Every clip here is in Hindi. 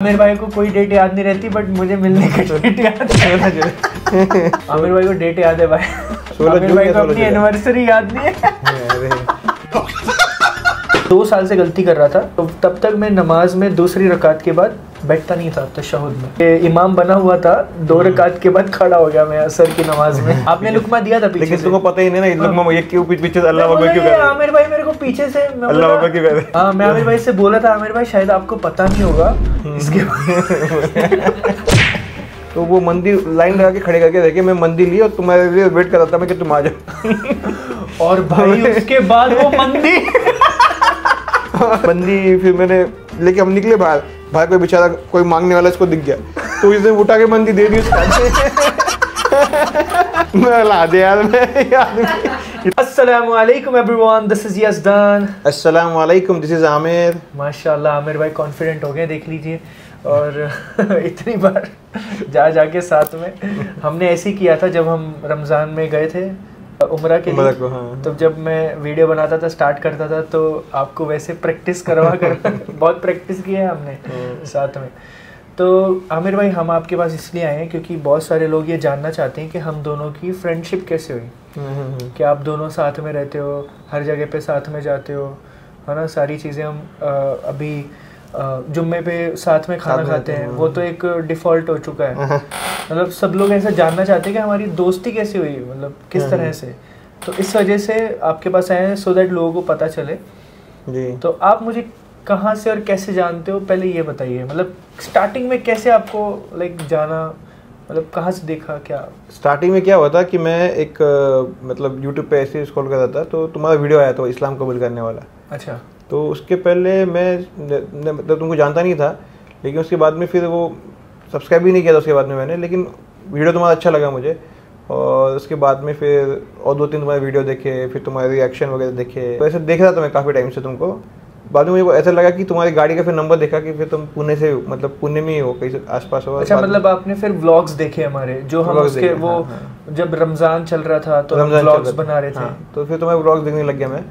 आमिर भाई को कोई डेट याद नहीं रहती, बट मुझे मिलने की डेट याद है। आमिर भाई को डेट याद है भाई। आमिर भाई को अपनी एनिवर्सरी याद नहीं है। 2 साल से गलती कर रहा था, तो तब तक मैं नमाज में दूसरी रकात के बाद बैठता नहीं था तशहुद में। इमाम बना हुआ था, 2 रकात के बाद खड़ा हो गया मैं असर की नमाज में। आपने लुकमा दिया था पीछे, लेकिन तुमको पता ही नहीं ना लुकमा ये क्यों पीछे से अल्लाह अकबर क्यों कर रहे हैं? आमिर भाई मेरे को पीछे से अल्लाह अकबर क्यों कर रहे हैं? हाँ, मैं आमिर भाई से बोला था, आमिर भाई शायद आपको पता नहीं होगा इसके तो वो मंदिर लाइन लगा के खड़े करके देखे, मैं मंदिर ली और तुम्हारे लिए वेट कर रहा था मैं कि तुम आ जाओ। और भाई उसके बाद वो मंदिर बंदी फिर मैंने लेके हम निकले बाहर कोई बेचारा कोई मांगने वाला इसको दिख गया, तो इसने उठा के बंदी दे दी मैं ला दे यार मैं। अस्सलामु अलैकुम एवरीवन, दिस इज यज़दान। अस्सलामु अलैकुम, दिस इज आमिर। माशाल्लाह आमिर भाई कॉन्फिडेंट हो गए, देख लीजिए। और इतनी बार जाके साथ में हमने ऐसे ही किया था जब हम रमज़ान में गए थे उम्रा के लिए। हाँ। तो जब मैं वीडियो बनाता था, स्टार्ट करता था, तो आपको वैसे प्रैक्टिस करवा कर बहुत प्रैक्टिस की है हमने साथ में। तो आमिर भाई हम आपके पास इसलिए आए हैं क्योंकि बहुत सारे लोग ये जानना चाहते हैं कि हम दोनों की फ्रेंडशिप कैसे हुई, कि आप दोनों साथ में रहते हो, हर जगह पे साथ में जाते हो, है ना। सारी चीज़ें हम अभी जुम्मे पे साथ में खाना खाते हैं, वो तो एक डिफ़ॉल्ट हो चुका है। मतलब सब लोग ऐसा जानना चाहते हैं कि हमारी दोस्ती कैसे हुई, मतलब किस तरह से। तो इस वजह से आपके पास आए हैं, सो दैट लोगों को पता चले जी। तो आप मुझे कहाँ से और कैसे जानते हो, पहले ये बताइए। मतलब स्टार्टिंग में कैसे आपको जाना, मतलब कहाँ से देखा, क्या स्टार्टिंग में क्या हुआ था कि मैं एक मतलब यूट्यूब पे ऐसे स्क्रॉल कर रहा था, तो तुम्हारा वीडियो आया था इस्लाम कबूल करने वाला। अच्छा। तो उसके पहले मैं मतलब तुमको जानता नहीं था, लेकिन उसके बाद में फिर वो सब्सक्राइब भी नहीं किया था उसके बाद में मैंने, लेकिन वीडियो तुम्हारा अच्छा लगा मुझे। और उसके बाद में फिर और 2-3 तुम्हारे वीडियो देखे, फिर तुम्हारे रिएक्शन वगैरह देखे, तो ऐसे देख रहा था मैं काफ़ी टाइम से तुमको। बाद में मुझे ऐसा लगा कि तुम्हारी गाड़ी का फिर नंबर देखा कि फिर तुम पुणे से, मतलब पुणे में ही हो, कहीं आसपास हो। अच्छा, मतलब आपने फिर व्लॉग्स देखे हमारे, जो हम उसके वो हाँ। जब रमज़ान चल रहा था तो हम व्लॉग्स बना रहे थे। हाँ, तो फिर तुम्हारे व्लॉग्स देखने लग गया मैं।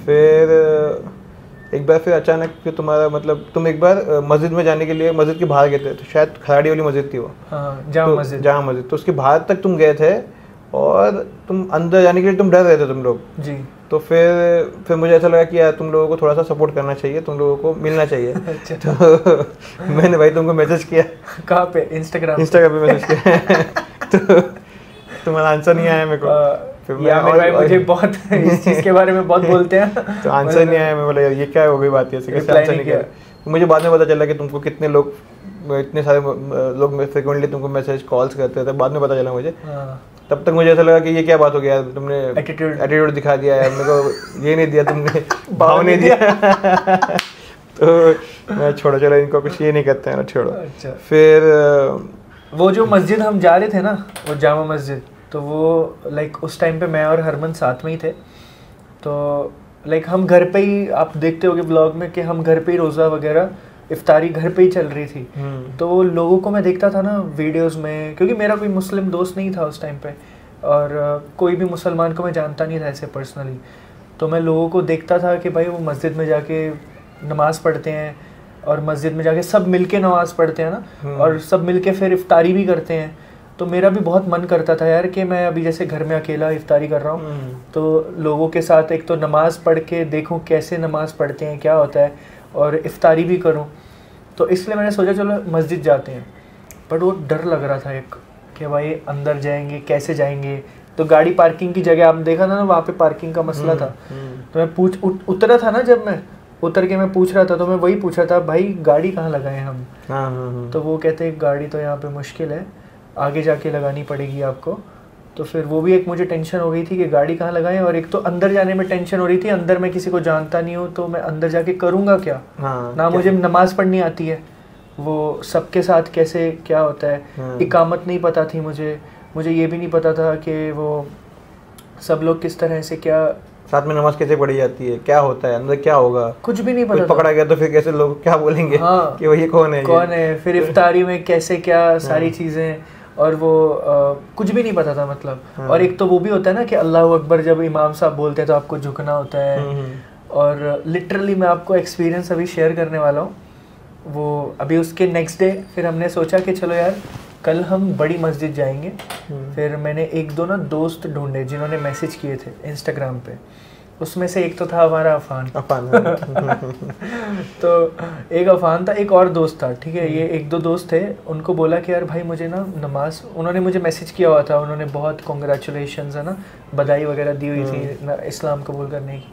फिर एक बार फिर अचानक फिर तुम्हारा मतलब तुम एक बार मस्जिद में जाने के लिए मस्जिद के बाहर गए थे, तो शायद खराड़ी वाली मस्जिद थी वो, जामा मस्जिद। तो उसके बाहर तक तुम गए थे और तुम अंदर जाने के लिए तुम डर रहे थे तुम लोग जी। तो फिर मुझे ऐसा लगा कि यार तुम लोगों को थोड़ा सा सपोर्ट करना चाहिए, तुम लोगों को मिलना चाहिए। अच्छा। तो मैंने भाई तुमको मैसेज किया। कहाँ पे? इंस्टाग्राम पे मैसेज किया। तो तुम्हारा आंसर नहीं आया मेरे को। फिर भाई मुझे बहुत इस चीज़ के बारे में बहुत बोलते हैं, तो आंसर नहीं आया। मैं बोला यार ये क्या हो गई बात, कैसे आंसर नहीं किया। तो मुझे बाद में पता चला कि तुमको कितने लोग, इतने सारे लोग फ्रिक्वेंटली तुमको मैसेज कॉल्स करते थे, बाद में पता चला मुझे। तब तक मुझे ऐसा लगा कि ये क्या बात हो गया, तुमने एटीट्यूड दिखा दिया है मेरे को, ये नहीं दिया तुमने, भाव नहीं दिया। तो मैं छोड़ो, चलो इनको कुछ ये नहीं करते हैं ना, छोड़ो। अच्छा। फिर वो जो मस्जिद हम जा रहे थे ना, वो जामा मस्जिद, तो वो उस टाइम पे मैं और हरमन साथ में ही थे। तो हम घर पे ही, आप देखते होगे ब्लॉग में कि हम घर पे ही रोज़ा वगैरह इफ्तारी घर पे ही चल रही थी। तो लोगों को मैं देखता था ना वीडियोस में, क्योंकि मेरा कोई मुस्लिम दोस्त नहीं था उस टाइम पे, और कोई भी मुसलमान को मैं जानता नहीं था ऐसे पर्सनली। तो मैं लोगों को देखता था कि भाई वो मस्जिद में जाके नमाज़ पढ़ते हैं, और मस्जिद में जाके सब मिल के नमाज़ पढ़ते हैं ना, और सब मिल के फिर इफ्तारी भी करते हैं। तो मेरा भी बहुत मन करता था यार कि मैं अभी जैसे घर में अकेला इफ्तारी कर रहा हूँ, तो लोगों के साथ एक तो नमाज़ पढ़ के देखूँ कैसे नमाज़ पढ़ते हैं, क्या होता है, और इफ्तारी भी करूँ। तो इसलिए मैंने सोचा चलो मस्जिद जाते हैं। बट वो डर लग रहा था एक, कि भाई अंदर जाएंगे, कैसे जाएंगे। तो गाड़ी पार्किंग की जगह आप देखा था ना, वहाँ पे पार्किंग का मसला था। तो मैं उतरा था ना, जब मैं उतर के मैं पूछ रहा था, तो मैं वही पूछ रहा था, भाई गाड़ी कहाँ लगाएं हम। तो वो कहते हैं गाड़ी तो यहाँ पे मुश्किल है, आगे जाके लगानी पड़ेगी आपको। तो फिर वो भी एक मुझे टेंशन हो गई थी कि गाड़ी कहाँ लगाएं, और एक तो अंदर जाने में टेंशन हो रही थी, अंदर मैं किसी को जानता नहीं हूँ, तो मैं अंदर जाके करूँगा क्या। ना मुझे नमाज़ पढ़नी आती है, वो सबके साथ कैसे क्या होता है, इकामत नहीं पता थी मुझे ये भी नहीं पता था कि वो सब लोग किस तरह से, क्या साथ में नमाज कैसे पढ़ी जाती है, क्या होता है, अंदर क्या होगा, कुछ भी नहीं पता। पकड़ा गया तो फिर कैसे लोग क्या बोलेंगे कि वो ये कौन है। फिर इफ्तारी में कैसे क्या सारी चीज़ें, और वो कुछ भी नहीं पता था मतलब। और एक तो वो भी होता है ना कि अल्लाह अकबर जब इमाम साहब बोलते हैं तो आपको झुकना होता है। और लिटरली मैं आपको एक्सपीरियंस अभी शेयर करने वाला हूँ वो अभी उसके नेक्स्ट डे फिर हमने सोचा कि चलो यार कल हम बड़ी मस्जिद जाएंगे। फिर मैंने एक दो ना दोस्त ढूंढे जिन्होंने मैसेज किए थे इंस्टाग्राम पे, उसमें से एक तो था हमारा अफान तो एक अफान था, एक और दोस्त था, ठीक है। ये एक दो दोस्त थे, उनको बोला कि यार भाई मुझे ना नमाज, उन्होंने मुझे मैसेज किया हुआ था, उन्होंने बहुत कॉन्ग्रेचुलेशंस है ना, बधाई वगैरह दी हुई थी इस्लाम कबूल करने की।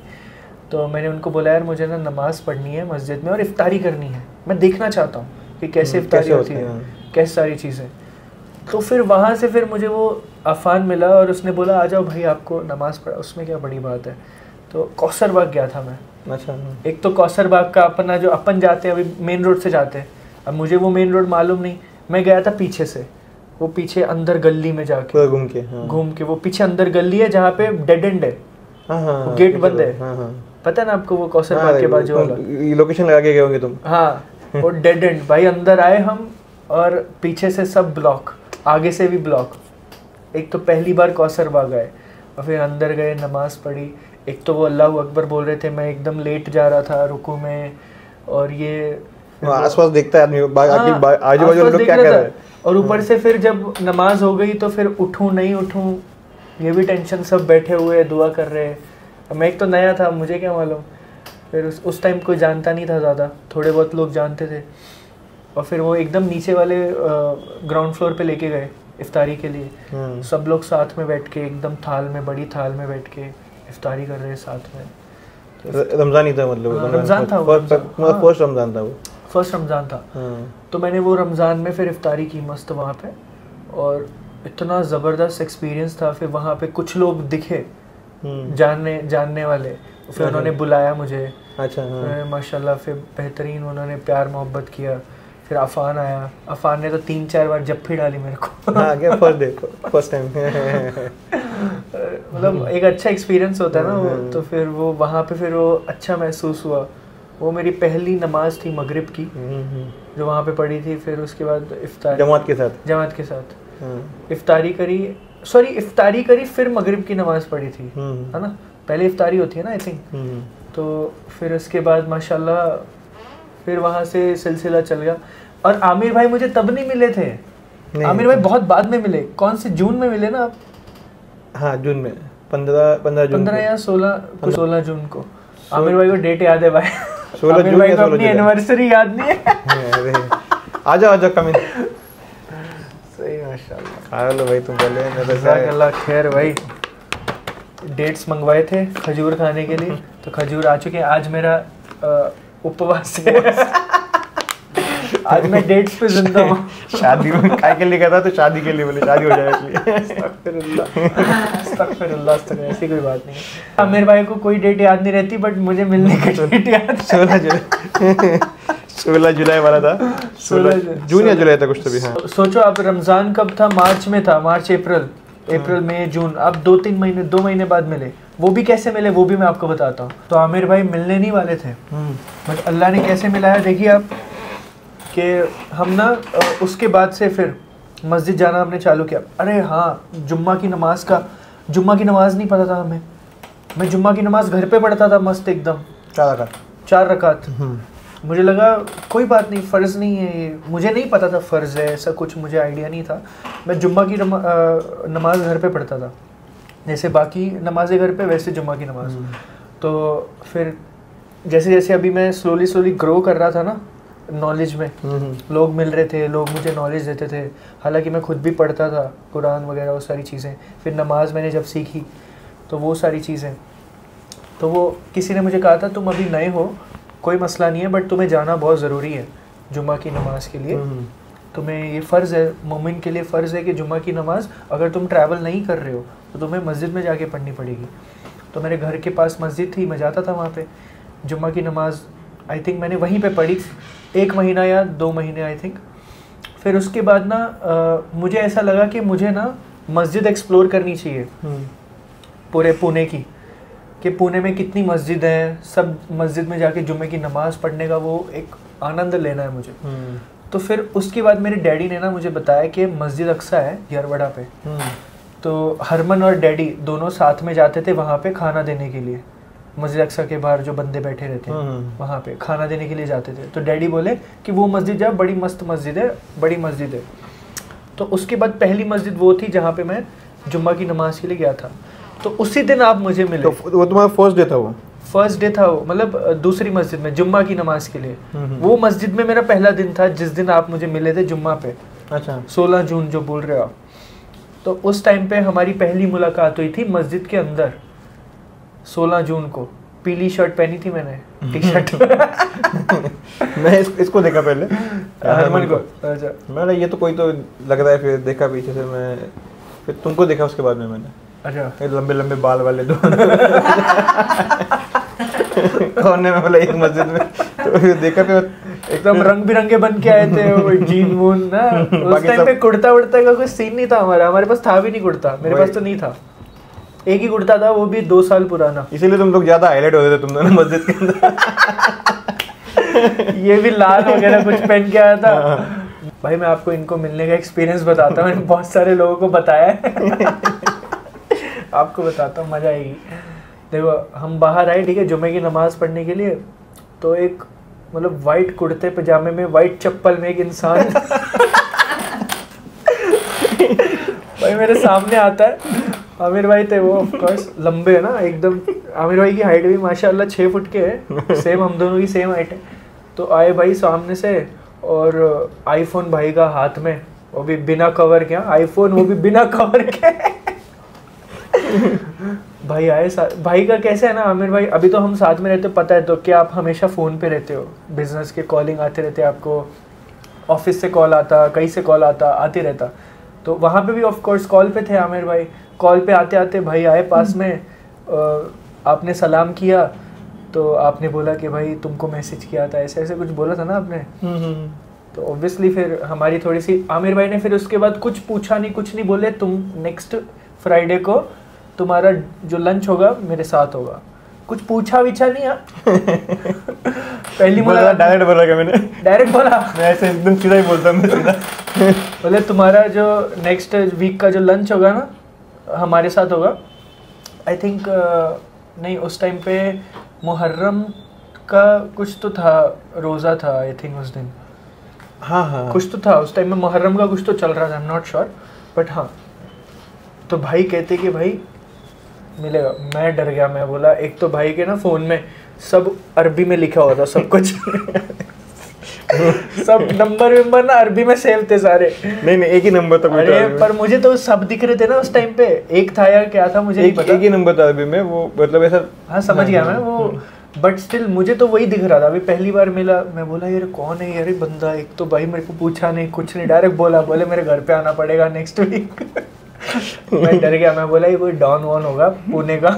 तो मैंने उनको बोला यार मुझे ना नमाज पढ़नी है मस्जिद में और इफ्तारी करनी है, मैं देखना चाहता हूँ कि कैसे इफ्तारी होती है, कैसे सारी चीज़ें। तो फिर वहाँ से फिर मुझे वो अफान मिला और उसने बोला आ जाओ भाई आपको नमाज़ पढ़ा, उसमें क्या बड़ी बात है। तो कौसर बाग गया था मैं। अच्छा। एक तो कौसर बाग का अपना जो अपन जाते हैं अभी मेन रोड से जाते हैं, अब मुझे वो मेन रोड मालूम नहीं, मैं गया था पीछे से, वो पीछे अंदर गली में जाके घूम के वो पीछे अंदर गली है जहाँ पे डेड एंड है, गेट बंद है, पता है ना आपको वो कौसर बाग के बाजू वाला, लोकेशन लगा के गए होंगे तुम। हाँ वो डेड एंड भाई, अंदर आए हम और पीछे से सब ब्लॉक, आगे से भी ब्लॉक। एक तो पहली बार कौसर बाग आए और फिर अंदर गए, नमाज पढ़ी। एक तो वो अल्लाह अकबर बोल रहे थे, मैं एकदम लेट जा रहा था रुकू में, और ये आसपास देखता है आदमी, आजू बाजू लोग क्या कर रहे हैं। और ऊपर से फिर जब नमाज हो गई तो फिर उठूं नहीं उठूं ये भी टेंशन, सब बैठे हुए दुआ कर रहे हैं। मैं एक तो नया था, मुझे क्या मालूम, फिर उस टाइम कोई जानता नहीं था ज़्यादा, थोड़े बहुत लोग जानते थे। और फिर वो एकदम नीचे वाले ग्राउंड फ्लोर पे लेके गए इफ्तारी के लिए, सब लोग साथ में बैठ के एकदम थाल में, बड़ी थाल में बैठ के इफ्तारी कर रहे हैं साथ में। तो रमज़ान ही था, मतलब रमज़ान था, फर्स्ट रमज़ान था वो, फर्स्ट रमज़ान था। तो मैंने वो रमज़ान में फिर इफ्तारी की मस्त वहाँ पे, और इतना ज़बरदस्त एक्सपीरियंस था। फिर वहाँ पे कुछ लोग दिखे जानने वाले, फिर उन्होंने बुलाया मुझे। अच्छा। माशाल्लाह फिर बेहतरीन उन्होंने प्यार मोहब्बत किया। फिर अफान आया, अफान ने तो 3-4 बार जप्फी डाली मेरे को। फर्स्ट टाइम मतलब एक अच्छा एक्सपीरियंस होता है ना वो। तो फिर वो वहाँ पे फिर वो अच्छा महसूस हुआ। वो मेरी पहली नमाज थी मगरिब की जो वहाँ पे पढ़ी थी। फिर उसके बाद इफ्तारी जमात के साथ इफ्तारी करी फिर मगरिब की नमाज पढ़ी थी, है ना, पहले इफ्तारी होती है ना आई थिंक। तो फिर उसके बाद माशाल्लाह फिर वहाँ से सिलसिला चल गया। और आमिर भाई मुझे तब नहीं मिले थे, आमिर भाई बहुत बाद में मिले। कौन से जून में मिले ना आप? हाँ जून में, 15 जून 15 या 16 जून को। आमिर भाई को डेट याद है भाई, 16 जून को अपनी एनिवर्सरी याद नहीं है। आजा कमिंग। सही माशाल्लाह। आ लो भाई तुम पहले, मैं तो जज़ाकल्लाह खैर भाई। डेट्स मंगवाए थे खजूर खाने के लिए, तो खजूर आ चुके हैं। आज मेरा उपवास है। आज मैं डेट्स पे जिंदा हूँ। शादी में काय के लिए कहता तो शादी के लिए, बोले शादी हो जाए इसलिए। अस्तगफिरुल्लाह, ऐसी कोई बात नहीं है। आमिर भाई को कोई डेट याद नहीं रहती, बट मुझे मिलने की डेट याद। 16 जुलाई वाला था, 16 जून या जुलाई था कुछ तो भी। हाँ सोचो आप, रमजान कब था? मार्च में था, मार्च अप्रैल मई जून, अब 2 महीने बाद मिले। वो भी कैसे मिले वो भी मैं आपको बताता हूँ। तो आमिर भाई मिलने नहीं वाले थे, बट अल्लाह ने कैसे मिलाया देखिए आप, कि हम ना उसके बाद से फिर मस्जिद जाना हमने चालू किया। अरे हाँ, जुम्मा की नमाज नहीं पता था हमें। मैं जुम्मा की नमाज घर पे पढ़ता था मस्त एकदम, 4 रकात। मुझे लगा कोई बात नहीं, फ़र्ज़ नहीं है ये, मुझे नहीं पता था फ़र्ज़ है, ऐसा कुछ मुझे आइडिया नहीं था। मैं जुम्मा की नमाज घर पे पढ़ता था, जैसे बाकी नमाज़ें घर पे वैसे जुम्मा की नमाज। तो फिर जैसे जैसे अभी मैं स्लोली ग्रो कर रहा था ना नॉलेज में, लोग मिल रहे थे, लोग मुझे नॉलेज देते थे। हालांकि मैं खुद भी पढ़ता था कुरान वगैरह, वो सारी चीज़ें। फिर नमाज मैंने जब सीखी तो वो सारी चीज़ें, तो वो किसी ने मुझे कहा था तुम अभी नए हो, कोई मसला नहीं है, बट तुम्हें जाना बहुत ज़रूरी है जुम्मा की नमाज के लिए। तुम्हें ये फ़र्ज़ है, मोमिन के लिए फ़र्ज़ है कि जुम्मा की नमाज़ अगर तुम ट्रैवल नहीं कर रहे हो तो तुम्हें मस्जिद में जाके पढ़नी पड़ेगी। तो मेरे घर के पास मस्जिद थी, मैं जाता था वहाँ पे जुम्मा की नमाज़। आई थिंक मैंने वहीं पे पढ़ी 1 महीना या 2 महीने आई थिंक। फिर उसके बाद ना मुझे ऐसा लगा कि मुझे ना मस्जिद एक्सप्लोर करनी चाहिए पूरे पुणे की, कि पुणे में कितनी मस्जिद हैं, सब मस्जिद में जाके जुम्मे की नमाज़ पढ़ने का वो एक आनंद लेना है मुझे। तो फिर उसके बाद मेरे डैडी ने ना मुझे बताया कि मस्जिद अक्सा है यरवड़ा पे। तो हरमन और डैडी दोनों साथ में जाते थे वहाँ पे खाना देने के लिए। मस्जिद अक्सा के बाहर जो बंदे बैठे रहते हैं वहाँ पे खाना देने के लिए जाते थे। तो डैडी बोले कि वो मस्जिद जा, बड़ी मस्त मस्जिद है, बड़ी मस्जिद है। तो उसके बाद पहली मस्जिद वो थी जहाँ पे मैं जुम्मा की नमाज के लिए गया था। तो उसी दिन आप मुझे मिले। तो वो तुम्हारा फर्स्ट डे था? वो फर्स्ट डे था, वो मतलब दूसरी मस्जिद में जुम्मा की नमाज के लिए। वो मस्जिद में मेरा पहला दिन था जिस दिन आप मुझे मिले थे जुम्मा पे। अच्छा, 16 जून जो बोल रहे हो आप। तो उस टाइम पे हमारी पहली मुलाकात हुई थी मस्जिद के अंदर। 16 जून को पीली शर्ट पहनी थी मैंने, टी शर्ट। मैं इसको देखा पहले, हरमन को। अच्छा, मैंने ये तो कोई तो लग रहा है, फिर देखा पीछे से मैं, फिर तुमको देखा उसके बाद में मैंने। अच्छा, लंबे लंबे बाल वाले दो कोने में मतलब एक मस्जिद में, तो फिर देखा फिर एकदम रंग बिरंगे बन के आए थे वो जीन वून ना। उस टाइम पे कुर्ता उड़ता का कोई सीन नहीं था हमारे पास था भी नहीं कुर्ता, मेरे पास तो नहीं था। एक ही कुर्ता था, वो भी 2 साल पुराना। इसीलिए तुम लोग ज्यादा हाईलाइट होते थे तुम दोनों मस्जिद के अंदर। ये भी लाल वगैरह कुछ पहन के आया था। भाई मैं आपको इनको मिलने का एक्सपीरियंस बताता हूँ, मैंने बहुत सारे लोगों को बताया है। आपको बताता हूँ, मजा आएगी। देखो हम बाहर आए, ठीक है, जुम्मे की नमाज पढ़ने के लिए। तो एक मतलब वाइट कुर्ते पजामे में, वाइट चप्पल में एक इंसान भाई मेरे सामने आता है। आमिर भाई थे वो, ऑफ कोर्स लंबे है ना एकदम। आमिर भाई की हाइट भी माशाल्लाह 6 फुट के है, सेम हम दोनों की सेम हाइट है। तो आए भाई सामने से, और आईफोन भाई का हाथ में, वो भी बिना कवर के। आईफोन वो भी बिना कवर के। भाई आए, भाई का कैसे है ना आमिर भाई, अभी तो हम साथ में रहते हो पता है, तो क्या आप हमेशा फ़ोन पे रहते हो, बिजनेस के कॉलिंग आते रहते हैं आपको, ऑफिस से कॉल आता, कहीं से कॉल आता, आते रहता। तो वहाँ पे भी ऑफ कोर्स कॉल पे थे आमिर भाई। कॉल पे आते आते भाई आए पास में, आपने सलाम किया, तो आपने बोला कि भाई तुमको मैसेज किया था, ऐसे ऐसे कुछ बोला था ना आपने। तो ऑब्वियसली फिर हमारी थोड़ी सी, आमिर भाई ने फिर उसके बाद कुछ पूछा नहीं, कुछ नहीं बोले, तुम नेक्स्ट फ्राइडे को तुम्हारा जो लंच होगा मेरे साथ होगा। कुछ पूछा विछा नहीं है। पहली मुलाकात डायरेक्ट बोला क्या मैंने? डायरेक्ट बोला, मैं ऐसे एकदम सीधा ही बोलता हूँ, सीधा। बोले तुम्हारा जो नेक्स्ट वीक का जो लंच होगा ना हमारे साथ होगा। आई थिंक नहीं, उस टाइम पे मुहर्रम का कुछ तो था, रोज़ा था आई थिंक उस दिन। हाँ, कुछ तो था उस टाइम में, मुहर्रम का कुछ तो चल रहा था, I am not sure, but हाँ। तो भाई कहते कि भाई मिलेगा। मैं डर गया, मैं बोला, एक तो भाई के ना फ़ोन में सब अरबी में लिखा हुआ था सब कुछ। सब नंबर ना अरबी में सेव थे सारे। नहीं एक ही नंबर था। अरे पर मुझे तो सब दिख रहे थे ना उस टाइम पे, एक था या क्या था मुझे नहीं पता। एक ही नंबर था अरबी में, वो मतलब ऐसा। हाँ समझ गया मैं वो, बट स्टिल मुझे तो वही दिख रहा था। अभी पहली बार मिला, मैं बोला यार कौन है यार बंदा। एक तो भाई मेरे को पूछा नहीं, कुछ नहीं, डायरेक्ट बोले मेरे घर पे आना पड़ेगा नेक्स्ट वीक। मैं डर गया, मैं बोला ये कोई डॉन वॉन होगा पुणे का।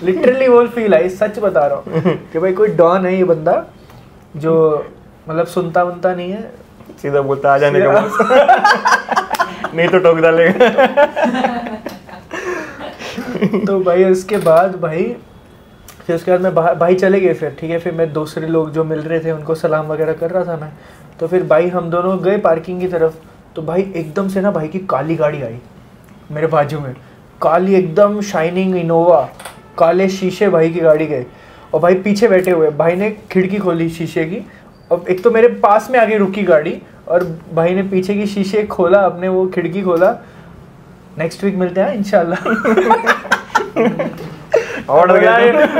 लिटरली वो फील आई, सच बता रहा हूँ कि भाई कोई डॉन है ये बंदा, जो मतलब सुनता वनता नहीं है, सीधा बोलता आ जाने का। नहीं तो टोक डालेगा। तो भाई उसके बाद फिर उसके बाद मैं भाई चले गए। फिर ठीक है, फिर मैं दूसरे लोग जो मिल रहे थे उनको सलाम वगैरह कर रहा था मैं। तो फिर भाई हम दोनों गए पार्किंग की तरफ। तो भाई एकदम से ना भाई की काली गाड़ी आई मेरे बाजू में, काली एकदम शाइनिंग इनोवा, काले शीशे भाई की गाड़ी गए। और भाई पीछे बैठे हुए, भाई ने खिड़की खोली शीशे की, और एक तो मेरे पास में आगे रुकी गाड़ी, और भाई ने पीछे की शीशे खोला, अपने वो खिड़की खोला। नेक्स्ट वीक मिलते हैं इंशाल्लाह।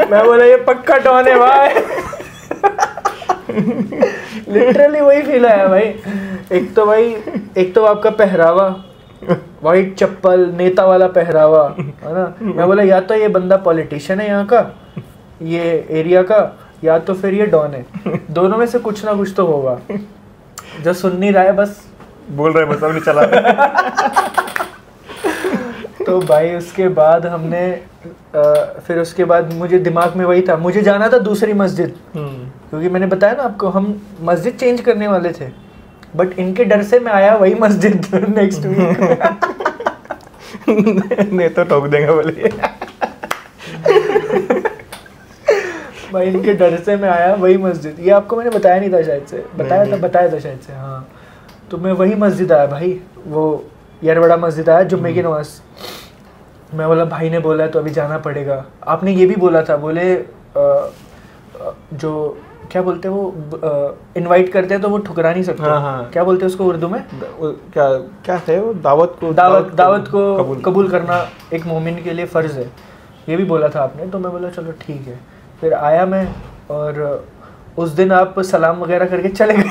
मैं बोला ये पक्का डॉन है भाई। लिटरली वही फील आया भाई। एक तो आपका पहरावा, वाइट चप्पल, नेता वाला पहरावा है ना। मैं बोला या तो ये बंदा पॉलिटिशियन है यहाँ का, ये एरिया का, या तो फिर ये डॉन है। दोनों में से कुछ ना कुछ तो होगा। जो सुन नहीं रहा है बस बोल रहे, बस नहीं चला। तो भाई उसके बाद हमने फिर उसके बाद मुझे दिमाग में वही था, मुझे जाना था दूसरी मस्जिद, क्योंकि मैंने बताया ना आपको हम मस्जिद चेंज करने वाले थे, बट इनके डर से मैं आया वही मस्जिद नेक्स्ट वीक। नहीं तो ठोक देंगे बोले। भाई इनके डर से मैं आया वही मस्जिद। ये आपको मैंने बताया नहीं था शायद से, बताया था शायद से, हाँ। तो मैं वही मस्जिद आया भाई, वो यारवाड़ा मस्जिद आया जुम्मे की नमाज। मैं बोला भाई ने बोला है तो अभी जाना पड़ेगा। आपने ये भी बोला था, बोले जो क्या बोलते हैं वो इनवाइट करते हैं तो वो ठुकरा नहीं सकते। हाँ। क्या बोलते हैं उसको उर्दू में? क्या क्या थे वो? दावत को कबूल करना एक मोमिन के लिए फ़र्ज़ है, ये भी बोला था आपने। तो मैं बोला चलो ठीक है। फिर आया मैं, और उस दिन आप सलाम वगैरह करके चले गए।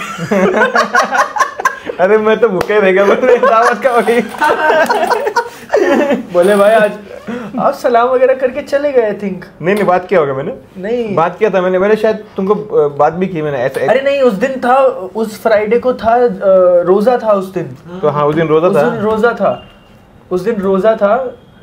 अरे मैं तो भूखे रह गया, बोले दावत का वही। बोले भाई आज आप सलाम वगैरह करके चले गए। आई थिंक नहीं बात किया होगा मैंने। नहीं बात किया था मैंने शायद तुमको बात भी की मैंने ऐसा। अरे नहीं, उस दिन था, उस फ्राइडे को था, रोजा था उस दिन। तो हाँ उस दिन रोजा उस दिन रोजा था।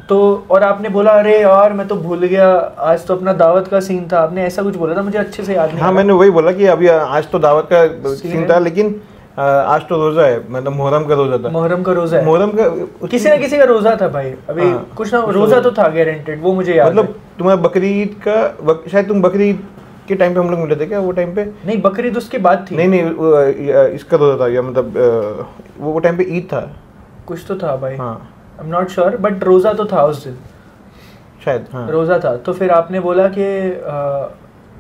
तो और आपने बोला अरे यार मैं तो भूल गया, आज तो अपना दावत का सीन था। आपने ऐसा कुछ बोला था, मुझे अच्छे से याद नहीं। हाँ मैंने वही बोला कि अभी आज तो दावत का सीन था, लेकिन आज तो रोजा है, मतलब मुहर्रम का रोजा था। मुहर्रम का रोजा है, मुहर्रम का किसी ना किसी का रोजा था भाई। अभी कुछ ना रोजा तो था गारंटेड, वो मुझे याद मतलब तुम्हारा बकरीद का शायद तुम बकरीद के टाइम पे हम लोग मिले थे क्या वो टाइम पे? नहीं बकरीद उसके बाद थी। नहीं इसका रोजा था या मतलब वो टाइम पे ईद था, कुछ तो था भाई। हाँ I am not sure, but रोजा तो था उस दिन शायद। हाँ रोजा था। तो फिर आपने बोला कि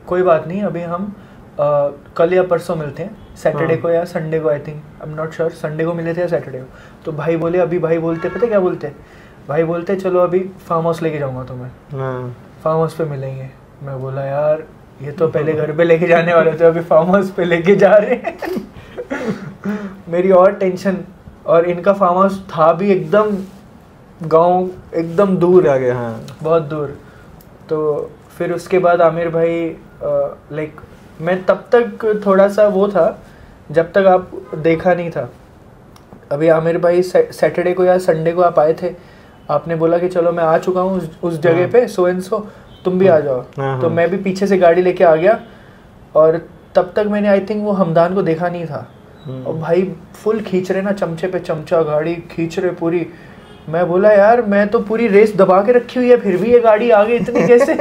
कोई बात नहीं, अभी हम कल या परसों मिलते हैं, सैटरडे को या संडे को। I think I am not sure, Sunday को मिले थे या सैटरडे को। तो भाई बोले अभी, भाई बोलते पता क्या बोलते, भाई बोलते चलो अभी फार्म हाउस लेके जाऊंगा तुम्हें, फार्म हाउस पे मिलेंगे। मैं बोला यार ये तो पहले घर पे लेके जाने वाले थे, अभी फार्म हाउस पे लेके जा रहे हैं। मेरी और टेंशन। और इनका फार्म हाउस था भी एकदम गांव, एकदम दूर आ गया। हाँ बहुत दूर। तो फिर उसके बाद आमिर भाई लाइक मैं तब तक थोड़ा सा वो था जब तक आप देखा नहीं था। अभी आमिर भाई सैटरडे को या संडे को आप आए थे, आपने बोला कि चलो मैं आ चुका हूँ उस जगह पे, सो एंड सो तुम भी आ जाओ। तो मैं भी पीछे से गाड़ी लेके आ गया, और तब तक मैंने आई थिंक वो हमदान को देखा नहीं था। और भाई फुल खींच रहे ना, चमचे पे चमचा गाड़ी खींच रहे पूरी। मैं बोला यार मैं तो पूरी रेस दबा के रखी हुई है, फिर भी ये गाड़ी आगे इतनी कैसे?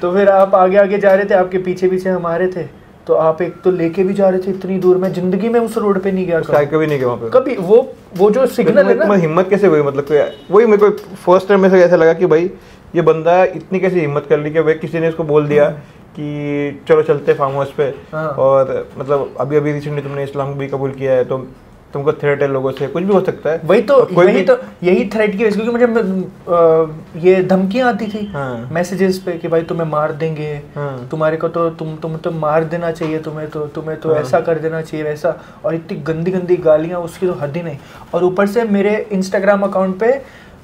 तो फिर आप आगे आगे जा रहे थे, आपके पीछे पीछे हम आ रहे थे। तो आप एक तो लेके भी जा रहे थे इतनी दूर, मैं जिंदगी में उस रोड पे नहीं गया कभी नहीं गया वहाँ पे कभी। वो जो सिग्नल है ना, हिम्मत कैसे हुई? मतलब वही मेरे को फर्स्ट टाइम में से ऐसा लगा कि भाई ये बंदा इतनी कैसे हिम्मत कर ली कि भाई किसी ने इसको बोल दिया कि चलो चलते फार्म हाउस पे। और मतलब अभी रिसेंटली तुमने इस्लाम भी कबूल किया है, तो तुमको थ्रेट है लोगों से, कुछ भी हो सकता है। वही तो यही थ्रेट की वजह, क्योंकि मुझे ये धमकियां आती थी मैसेजेस पे कि भाई तुम्हें मार देंगे, तुम्हारे को तो तुम तो मार देना चाहिए, तुम्हें तो ऐसा कर देना चाहिए वैसा। और इतनी गंदी गंदी गालियां, उसकी तो हद ही नहीं। और ऊपर से मेरे इंस्टाग्राम अकाउंट पे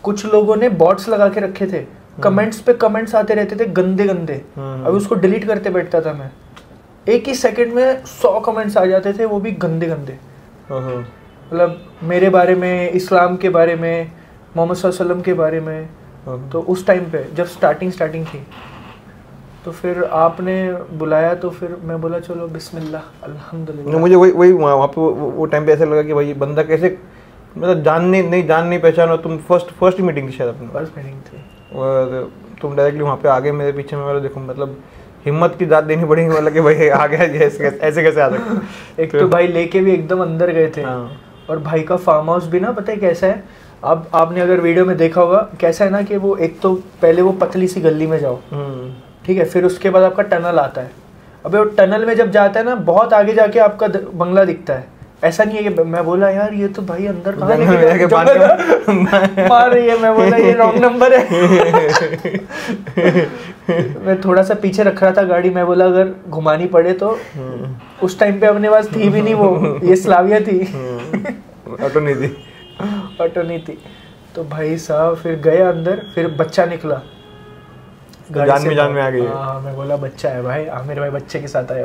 कुछ लोगों ने बॉट्स लगा के रखे थे, कमेंट्स पे कमेंट्स आते रहते थे गंदे गंदे। अभी उसको डिलीट करते बैठता था मैं, एक ही सेकंड में 100 कमेंट्स आ जाते थे, वो भी गंदे गंदे। मतलब मेरे बारे में, इस्लाम के बारे में, मोहम्मद सल्लल्लाहु अलैहि वसल्लम के बारे में। तो उस टाइम पे जब स्टार्टिंग थी, तो फिर आपने बुलाया, तो फिर मैं बोला चलो बिस्मिल्लाह अल्हम्दुलिल्लाह। मुझे वही वहाँ पे वो टाइम पे ऐसा लगा कि भाई बंदा कैसे, मतलब जान नहीं पहचानो। तुम फर्स्ट मीटिंग थी शायद अपनी, फर्स्ट मीटिंग थी, और तुम डायरेक्टली वहाँ पे आगे मेरे पीछे में। देखो मतलब हिम्मत की दाद देनी पड़ेगी, मतलब कि भाई आ गया ऐसे कैसे आ सकते। एक तो भाई लेके भी एकदम अंदर गए थे। और भाई का फार्म हाउस भी ना पता है कैसा है, आपने अगर वीडियो में देखा होगा कैसा है ना, कि वो एक तो पहले वो पतली सी गली में जाओ, ठीक है, फिर उसके बाद आपका टनल आता है। अबे वो टनल में जब जाता है ना, बहुत आगे जाके आपका बंगला दिखता है। ऐसा नहीं है कि मैं बोला यार ये तो भाई अंदर कहाँ लेके मार रही है, मैं बोला ये रॉन्ग नंबर है। मैं थोड़ा सा पीछे रख रहा था गाड़ी, मैं बोला अगर घुमानी पड़े तो। उस टाइम पे अपने पास थी भी नहीं वो, ये स्लाविया थी, ऑटो नहीं थी। तो भाई साहब फिर गए अंदर, फिर बच्चा निकला, जान में आ गई। हाँ मैं बोला बच्चा है भाई, आमिर भाई बच्चे के साथ आए।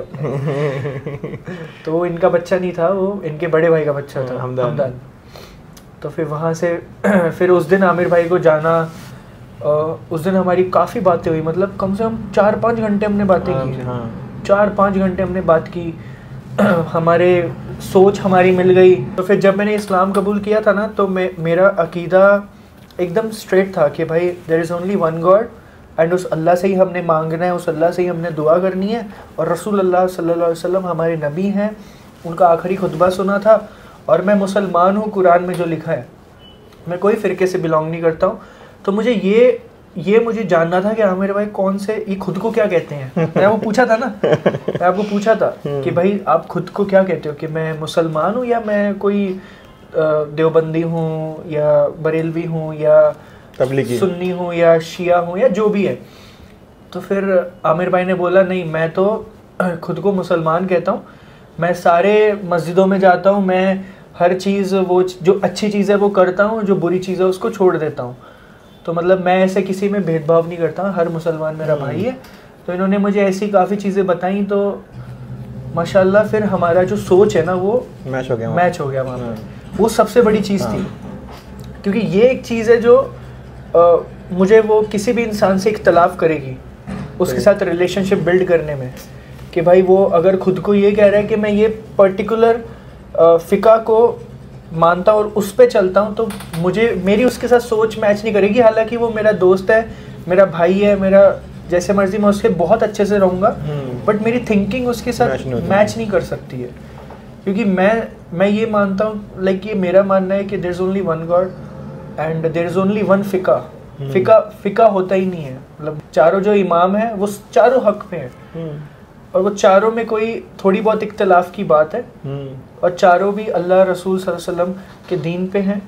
तो वो इनका बच्चा नहीं था, वो इनके बड़े भाई का बच्चा था, हमदान। तो फिर वहाँ से फिर उस दिन आमिर भाई को जाना, उस दिन हमारी काफ़ी बातें हुई, मतलब कम से कम 4-5 घंटे हमने बातें की। 4-5 घंटे हमने बात की, हमारे सोच हमारी मिल गई। तो फिर जब मैंने इस्लाम कबूल किया था ना, तो मेरा अकीदा एकदम स्ट्रेट था कि भाई there is only one God, and उस अल्लाह से ही हमने मांगना है, उस अल्लाह से ही हमने दुआ करनी है। और रसूल अल्लाह सल्लल्लाहु अलैहि वसल्लम हमारे नबी हैं, उनका आखिरी खुतबा सुना था। और मैं मुसलमान हूँ, कुरान में जो लिखा है मैं कोई फ़िरके से बिलोंग नहीं करता हूँ। तो मुझे ये मुझे जानना था कि आमिर भाई कौन से, ये खुद को क्या कहते हैं। मैं आपको पूछा था ना, मैं आपको पूछा था कि भाई आप खुद को क्या कहते हो, कि मैं मुसलमान हूँ या मैं कोई देवबंदी हूँ या बरेलवी हूँ या तबलीगी सुन्नी हूँ या शिया हूँ या जो भी है। तो फिर आमिर भाई ने बोला नहीं, मैं तो खुद को मुसलमान कहता हूँ, मैं सारे मस्जिदों में जाता हूँ, मैं हर चीज़ वो जो अच्छी चीज़ है वो करता हूँ, जो बुरी चीज़ है उसको छोड़ देता हूँ। तो मतलब मैं ऐसे किसी में भेदभाव नहीं करता, हर मुसलमान मेरा भाई है। तो इन्होंने मुझे ऐसी काफ़ी चीज़ें बताई, तो माशाल्लाह फिर हमारा जो सोच है ना वो मैच हो गया वहाँ पे। वो सबसे बड़ी चीज़ थी, क्योंकि ये एक चीज़ है जो मुझे वो किसी भी इंसान से इख्तलाफ करेगी उसके साथ रिलेशनशिप बिल्ड करने में, कि भाई वो अगर खुद को ये कह रहा है कि मैं ये पर्टिकुलर फ़िका को मानता हूँ और उस पे चलता हूँ, तो मुझे मेरी उसके साथ सोच मैच नहीं करेगी। हालांकि वो मेरा दोस्त है, मेरा भाई है, मेरा जैसे मर्जी मैं उसके बहुत अच्छे से रहूँगा, बट मेरी थिंकिंग उसके साथ मैच नहीं कर सकती है। क्योंकि मैं ये मानता हूँ, लाइक ये मेरा मानना है कि there is only one God and there is only one फ़िका। फ़िका होता ही नहीं है, मतलब चारों जो इमाम हैं वो चारों हक पे हैं, और वो चारों में कोई थोड़ी बहुत इख्तलाफ की बात है, और चारों भी अल्लाह रसूल सल्लल्लाहु अलैहि वसल्लम के दीन पे हैं,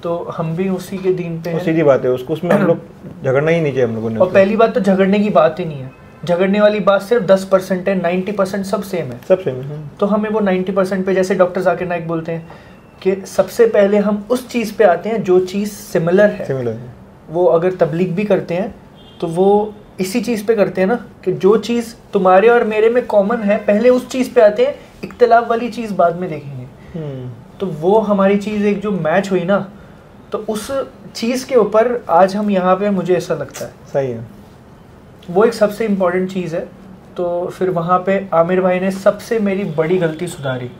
तो हम भी उसी के दीन पे हैं। सीधी बात है, उसमें हम लोग झगड़ना ही नहीं चाहिए हम लोगों ने। और पहली बात तो झगड़ने की बात ही नहीं है, झगड़ने वाली बात सिर्फ 10% है, 90% सब सेम है, सब सेम है। तो हमें वो 90% पे, जैसे डॉक्टर जाकिर नाइक बोलते हैं कि सबसे पहले हम उस चीज़ पे आते हैं जो चीज़ सिमिलर है। वो अगर तबलीग भी करते हैं तो वो इसी चीज़ पे करते हैं ना, कि जो चीज़ तुम्हारे और मेरे में कॉमन है पहले उस चीज़ पे आते हैं, इख्तिलाफ वाली चीज़ बाद में देखेंगे। तो वो हमारी चीज़ एक जो मैच हुई ना, तो उस चीज़ के ऊपर आज हम यहाँ पे, मुझे ऐसा लगता है सही है, वो एक सबसे इम्पोर्टेंट चीज़ है। तो फिर वहाँ पे आमिर भाई ने सबसे मेरी बड़ी गलती सुधारी।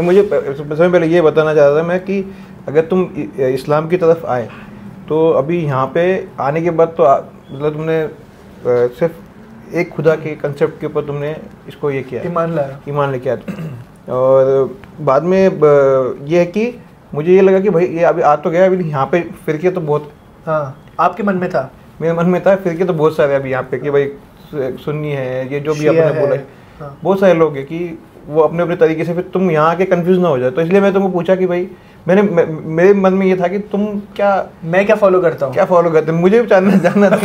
मुझे सबसे पहले ये बताना चाह रहा था मैं कि अगर तुम इस्लाम की तरफ आए तो अभी यहाँ पे आने के बाद तो मतलब तुमने सिर्फ एक खुदा के कंसेप्ट के ऊपर तुमने इसको ये किया, ईमान लेके आया। और बाद में ये है कि मुझे ये लगा कि भाई ये अभी आ तो गया, अभी यहाँ पे फिरके तो बहुत, हाँ आपके मन में था, मेरे मन में था फिरके तो बहुत सारे अभी यहाँ पे, कि भाई सुन्नी है, ये जो भी आपने बोला है, हाँ। बहुत सारे लोग हैं कि वो अपने अपने तरीके से, फिर तुम यहाँ आके कंफ्यूज ना हो जाए। तो इसलिए मैं तुमको पूछा कि भाई मेरे मन में ये था कि मैं क्या फॉलो करता हूँ, क्या फॉलो करते, मुझे भी जानना था।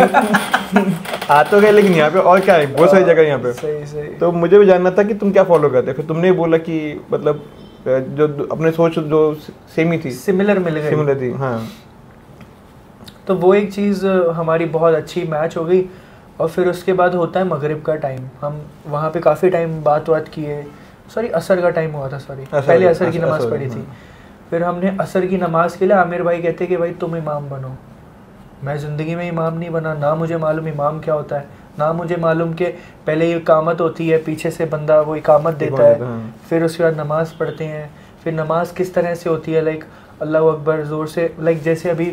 आ तो गए लेकिन यहाँ पे और क्या है, बहुत सारी जगह यहाँ पे, सही। तो मुझे भी जानना था कि तुम क्या फॉलो करते। फिर तुमने बोला कि मतलब जो अपने सोच जो सेम ही थी, सिमिलर थी, हाँ। तो वो एक चीज़ हमारी बहुत अच्छी मैच हो गई। और फिर उसके बाद होता है मगरिब का टाइम, हम वहाँ पे काफ़ी टाइम बात किए, असर का टाइम हुआ था, पहले असर की नमाज़ पढ़ी थी। फिर हमने असर की नमाज़ के लिए आमिर भाई कहते कि भाई तुम इमाम बनो। मैं ज़िंदगी में इमाम नहीं बना, ना मुझे मालूम इमाम क्या होता है, ना मुझे मालूम कि पहले इकामत होती है, पीछे से बंदा वो इकामत देता है, फिर उसके बाद नमाज़ पढ़ते हैं। फिर नमाज़ किस तरह से होती है, लाइक अल्लाह अकबर ज़ोर से, लाइक जैसे अभी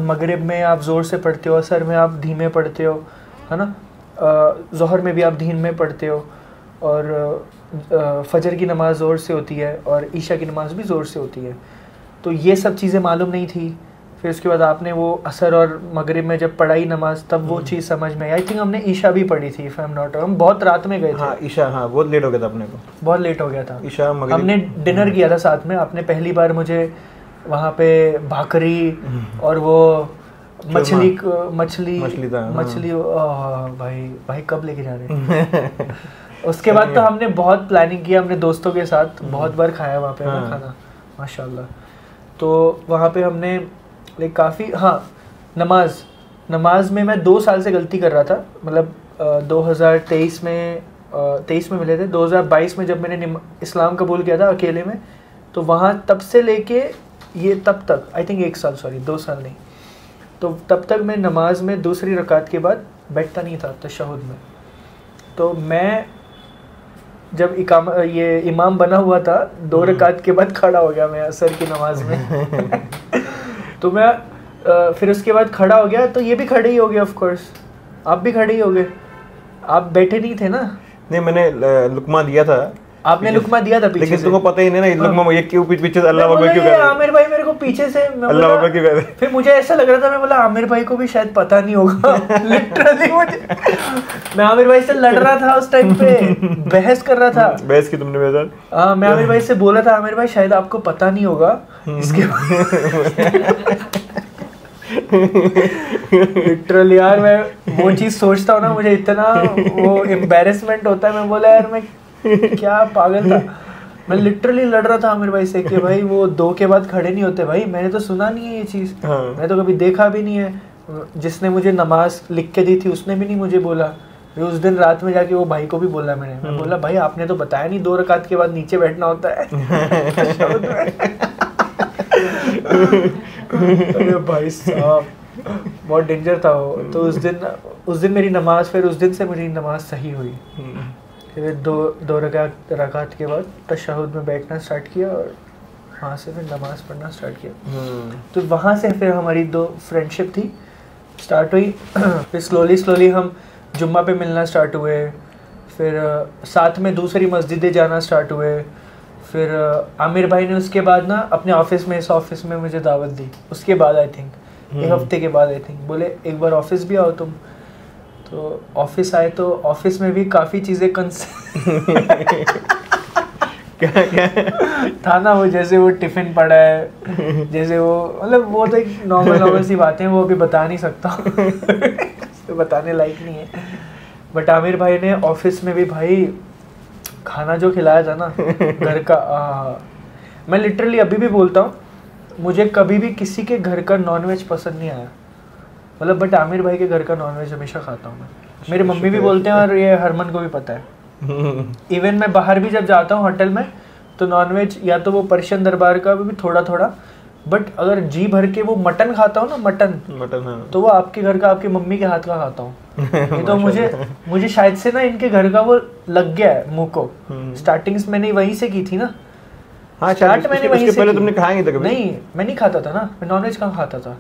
मगरिब में आप ज़ोर से पढ़ते हो, असर में आप धीमे पढ़ते हो, है ना, ज़ोहर में भी आप धीमे पढ़ते हो, और फजर की नमाज़ ज़ोर से होती है और ईशा की नमाज़ भी ज़ोर से होती है। तो ये सब चीज़ें मालूम नहीं थी। फिर उसके बाद आपने वो असर और मगरिब में जब पढ़ाई नमाज, तब वो चीज़ समझ में आई। थिंक हमने ईशा भी पढ़ी थी, if I am not wrong, हम बहुत रात में गए थे। हाँ ईशा, हाँ बहुत लेट हो गया था अपने को, बहुत लेट हो गया था ईशा मगरिब। हमने डिनर किया था साथ में, आपने पहली बार मुझे वहाँ पे भाकरी और वो मछली भाई कब लेके जा रहे हैं। उसके बाद तो हमने बहुत प्लानिंग किया, हमने दोस्तों के साथ बहुत बार खाया वहाँ पे खाना, माशाल्लाह। तो वहाँ पे हमने लाइक काफ़ी, हाँ नमाज में मैं 2 साल से गलती कर रहा था, मतलब 2023 में मिले थे, 2022 में जब मैंने इस्लाम कबूल किया था अकेले में, तो वहाँ तब से लेके ये तब तक आई थिंक 1 साल, 2 साल नहीं, तो तब तक मैं नमाज में दूसरी रकात के बाद बैठता नहीं था तशहुद में। तो मैं जब ये इमाम बना हुआ था 2 रकात के बाद खड़ा हो गया मैं असर की नमाज में। तो मैं फिर उसके बाद खड़ा हो गया, तो ये भी खड़े ही हो गए, ऑफ कोर्स आप भी खड़े ही हो गए, आप बैठे नहीं थे ना। नहीं, मैंने लुकमा दिया था, आपने लुकमा दिया था पीछे, लेकिन तुमको पता ही नहीं ना लुकमा ये क्यों पीछे अल्लाह अकबर क्यों कर रहा है। आमिर भाई मेरे को पीछे से मैं बोला, फिर मुझे ऐसा लग रहा था, मैं बोला आमिर भाई को भी शायद पता नहीं होगा लिटरली मैं आमिर भाई से लड़ रहा था उस टाइम पे, बहस कर रहा था। बहस की तुमने मेरे साथ? हाँ, मैं आमिर भाई से बोला था, आमिर भाई शायद आपको पता नहीं होगा इसके लिटरली यार मैं वो चीज सोचता हूँ ना, मुझे इतना वो एम्बैरेसमेंट होता है। मैं बोला यार मैं क्या पागल था, मैं लिटरली लड़ रहा था आमिर भाई से कि भाई वो 2 के बाद खड़े नहीं होते। भाई मैंने तो सुना नहीं है ये चीज़, मैं तो कभी देखा भी नहीं है। जिसने मुझे नमाज लिख के दी थी उसने भी नहीं मुझे बोला। फिर उस दिन रात में जाके वो भाई को भी बोला मैंने, मैं बोला भाई आपने तो बताया नहीं 2 रकात के बाद नीचे बैठना होता है अरे भाई साहब बहुत डेंजर था वो। तो उस दिन मेरी नमाज, फिर उस दिन से मेरी नमाज सही हुई। फिर 2 रकात के बाद तशहुद में बैठना स्टार्ट किया और वहाँ से फिर नमाज पढ़ना स्टार्ट किया। तो वहाँ से फिर हमारी 2 फ्रेंडशिप थी स्टार्ट हुई। फिर स्लोली हम जुम्मा पे मिलना स्टार्ट हुए, फिर साथ में दूसरी मस्जिदें जाना स्टार्ट हुए। फिर आमिर भाई ने उसके बाद ना अपने ऑफिस में, इस ऑफिस में मुझे दावत दी। उसके बाद आई थिंक 1 हफ्ते के बाद आई थिंक बोले एक बार ऑफिस भी आओ तुम। तो ऑफिस आए तो ऑफिस में भी काफ़ी चीज़ें क्या था ना, वो जैसे वो टिफ़िन पड़ा है, जैसे वो मतलब वो तो एक नॉर्मल सी बातें, वो अभी बता नहीं सकता तो बताने लायक नहीं है। बट आमिर भाई ने ऑफिस में भी भाई खाना जो खिलाया था ना घर का, मैं लिटरली अभी भी बोलता हूँ, मुझे कभी भी किसी के घर का नॉनवेज पसंद नहीं आया, मतलब बट आमिर भाई के घर का नॉनवेज हमेशा खाता हूँ मैं। मेरी मम्मी भी बोलते हैं और ये हरमन को भी पता है। इवन मैं बाहर भी जब जाता हूँ होटल में तो नॉनवेज या तो वो पर्शियन दरबार का भी थोड़ा थोड़ा, बट अगर जी भर के वो मटन खाता हूँ ना, मटन तो वो आपके घर का, आपकी मम्मी के हाथ का खाता हूँ। ये तो मुझे शायद से ना इनके घर का वो लग गया है मुँह को। स्टार्टिंग्स मैंने वहीं से की थी ना। हाँ, स्टार्ट मैंने वहीं से पहले तुमने खाया नहीं था कभी? नहीं, मैं नहीं खाता था ना, मैं नॉनवेज कहाँ खाता था।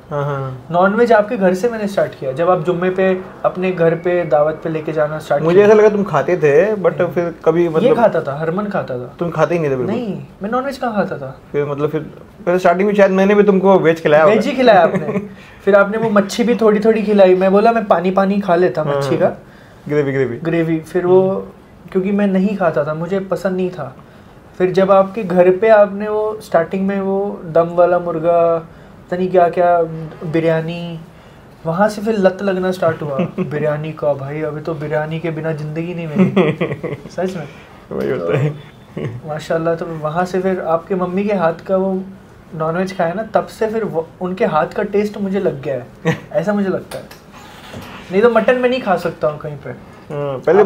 नॉनवेज आपके घर से मैंने स्टार्ट किया, जब आप जुम्मे पे अपने घर पे दावत पे लेके जाना स्टार्ट किया। मुझे ऐसा लगा तुम खाते थे, बट फिर कभी मतलब ये खाता था, हरमन खाता था। तुम खाते ही नहीं थे बिल्कुल? नहीं, मैं नॉनवेज कहाँ खाता था। फिर मतलब फिर स्टार्टिंग में शायद मैंने भी तुमको वेज खिलाया, वेज ही खिलाया आपने। फिर आपने वो मच्छी भी थोड़ी थोड़ी खिलाई, मैं बोला मैं पानी खा लेता मच्छी का, ग्रेवी। फिर वो क्योंकि मैं नहीं खाता था, मुझे पसंद नहीं था। फिर जब आपके घर पे आपने वो स्टार्टिंग में वो दम वाला मुर्गा, पता नहीं क्या क्या, बिरयानी, वहाँ से फिर लत लगना स्टार्ट हुआ बिरयानी का। भाई अभी तो बिरयानी के बिना ज़िंदगी नहीं मेरी सच में वही होता है माशाल्लाह। तो वहाँ से फिर आपके मम्मी के हाथ का वो नॉनवेज खाया ना, तब से फिर उनके हाथ का टेस्ट मुझे लग गया है ऐसा मुझे लगता है। नहीं तो मटन में नहीं खा सकता हूँ कहीं पे। पहले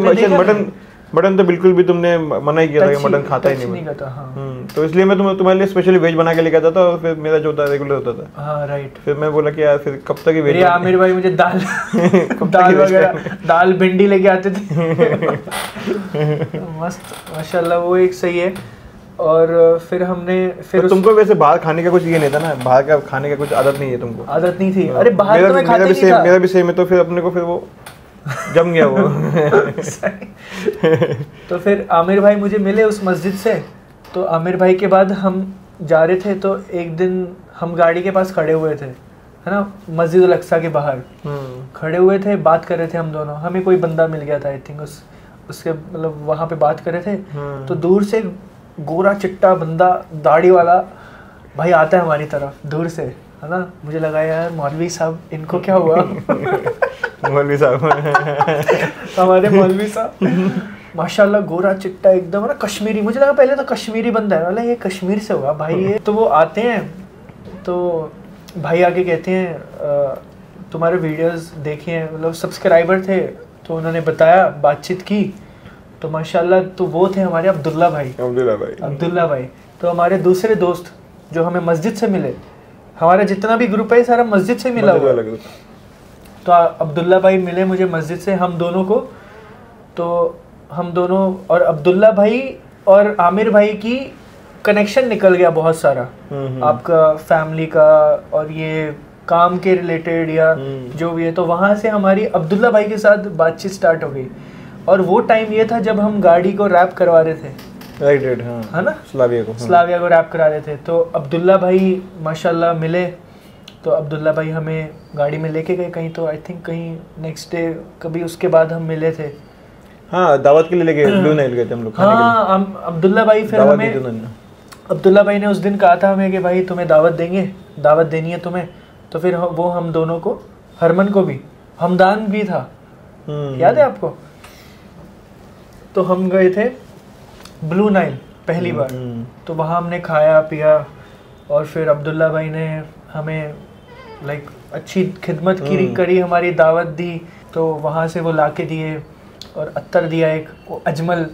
मटन तो बिल्कुल भी तुमने मना ही किया था कि मटन खाता ही नहीं करता। हाँ। तो इसलिए मैं तुम्हारे लिए स्पेशली वेज बना के लेके आता था, और फिर मेरा जो होता रेगुलर होता था। हाँ राइट। फिर मैं बोला कि यार फिर कब तक ही वेज। आमिर भाई मुझे दाल वगैरह, दाल भिंडी लेके आते थे मस्त माशाल्लाह, वो एक सही है। और फिर हमने फिर तुमको वैसे बाहर खाने का कुछ ये नहीं था ना, बाहर का खाने का कुछ आदत नहीं है तुमको? आदत नहीं थी। अरे बाहर तो मैं खाता ही नहीं था। मेरा भी सेम है। तो फिर अपने को फिर वो जम गया वो तो फिर आमिर भाई मुझे मिले उस मस्जिद से। तो आमिर भाई के बाद हम जा रहे थे, तो एक दिन हम गाड़ी के पास खड़े हुए थे, है ना, मस्जिद अल अक्सा के बाहर खड़े हुए थे, बात कर रहे थे हम दोनों। हमें कोई बंदा मिल गया था आई थिंक, उसके मतलब वहाँ पे बात कर रहे थे। तो दूर से गोरा चिट्टा बंदा दाढ़ी वाला भाई आता है हमारी तरफ दूर से, है ना। मुझे लगा यार मौलवी साहब इनको क्या हुआ मौलवी साहब हमारे मौलवी साहब माशाल्लाह गोरा चिट्टा एकदम, ना कश्मीरी। मुझे लगा पहले तो कश्मीरी बंदा है, मतलब ये कश्मीर से होगा भाई ये। तो वो आते हैं, तो भाई आके कहते हैं तुम्हारे वीडियोस देखे हैं, मतलब सब्सक्राइबर थे, तो उन्होंने बताया, बातचीत की, तो माशाल्लाह तो वो थे हमारे अब्दुल्ला भाई। तो हमारे दूसरे दोस्त जो हमें मस्जिद से मिले, हमारा जितना भी ग्रुप है सारा मस्जिद से मिला हुआ। तो अब्दुल्ला भाई मिले मुझे मस्जिद से, हम दोनों को। तो हम दोनों और अब्दुल्ला भाई और आमिर भाई की कनेक्शन निकल गया बहुत सारा, आपका फैमिली का और ये काम के रिलेटेड या जो भी है। तो वहाँ से हमारी अब्दुल्ला भाई के साथ बातचीत स्टार्ट हो गई। और वो टाइम ये था जब हम गाड़ी को रैप करवा रहे थे, राइट हाँ, है ना, स्लाविया को, स्लाविया को रैप करा रहे थे। तो अब्दुल्ला भाई माशाल्लाह मिले, तो अब्दुल्ला भाई हमें गाड़ी में लेके गए कहीं, तो आई थिंक कहीं नेक्स्ट डे कभी उसके बाद हम मिले थे। हाँ, दावत के लिए लेके ब्लू नाइल गए थे हम लोग खाने के लिए। हाँ, अब्दुल्ला भाई फिर हमें, अब्दुल्ला भाई ने उस दिन कहा था हमें कि भाई तुम्हें दावत देंगे, दावत देनी है तुम्हें। तो फिर वो हम दोनों को, हरमन को भी, हमदान भी था, याद है आपको? तो हम गए थे ब्लू नाइल पहली बार, तो वहाँ हमने खाया पिया, और फिर अब्दुल्ला भाई ने हमें लाइक अच्छी खिदमत करी, हमारी दावत दी। तो वहाँ से वो लाके दिए और अत्तर दिया एक, वो अजमल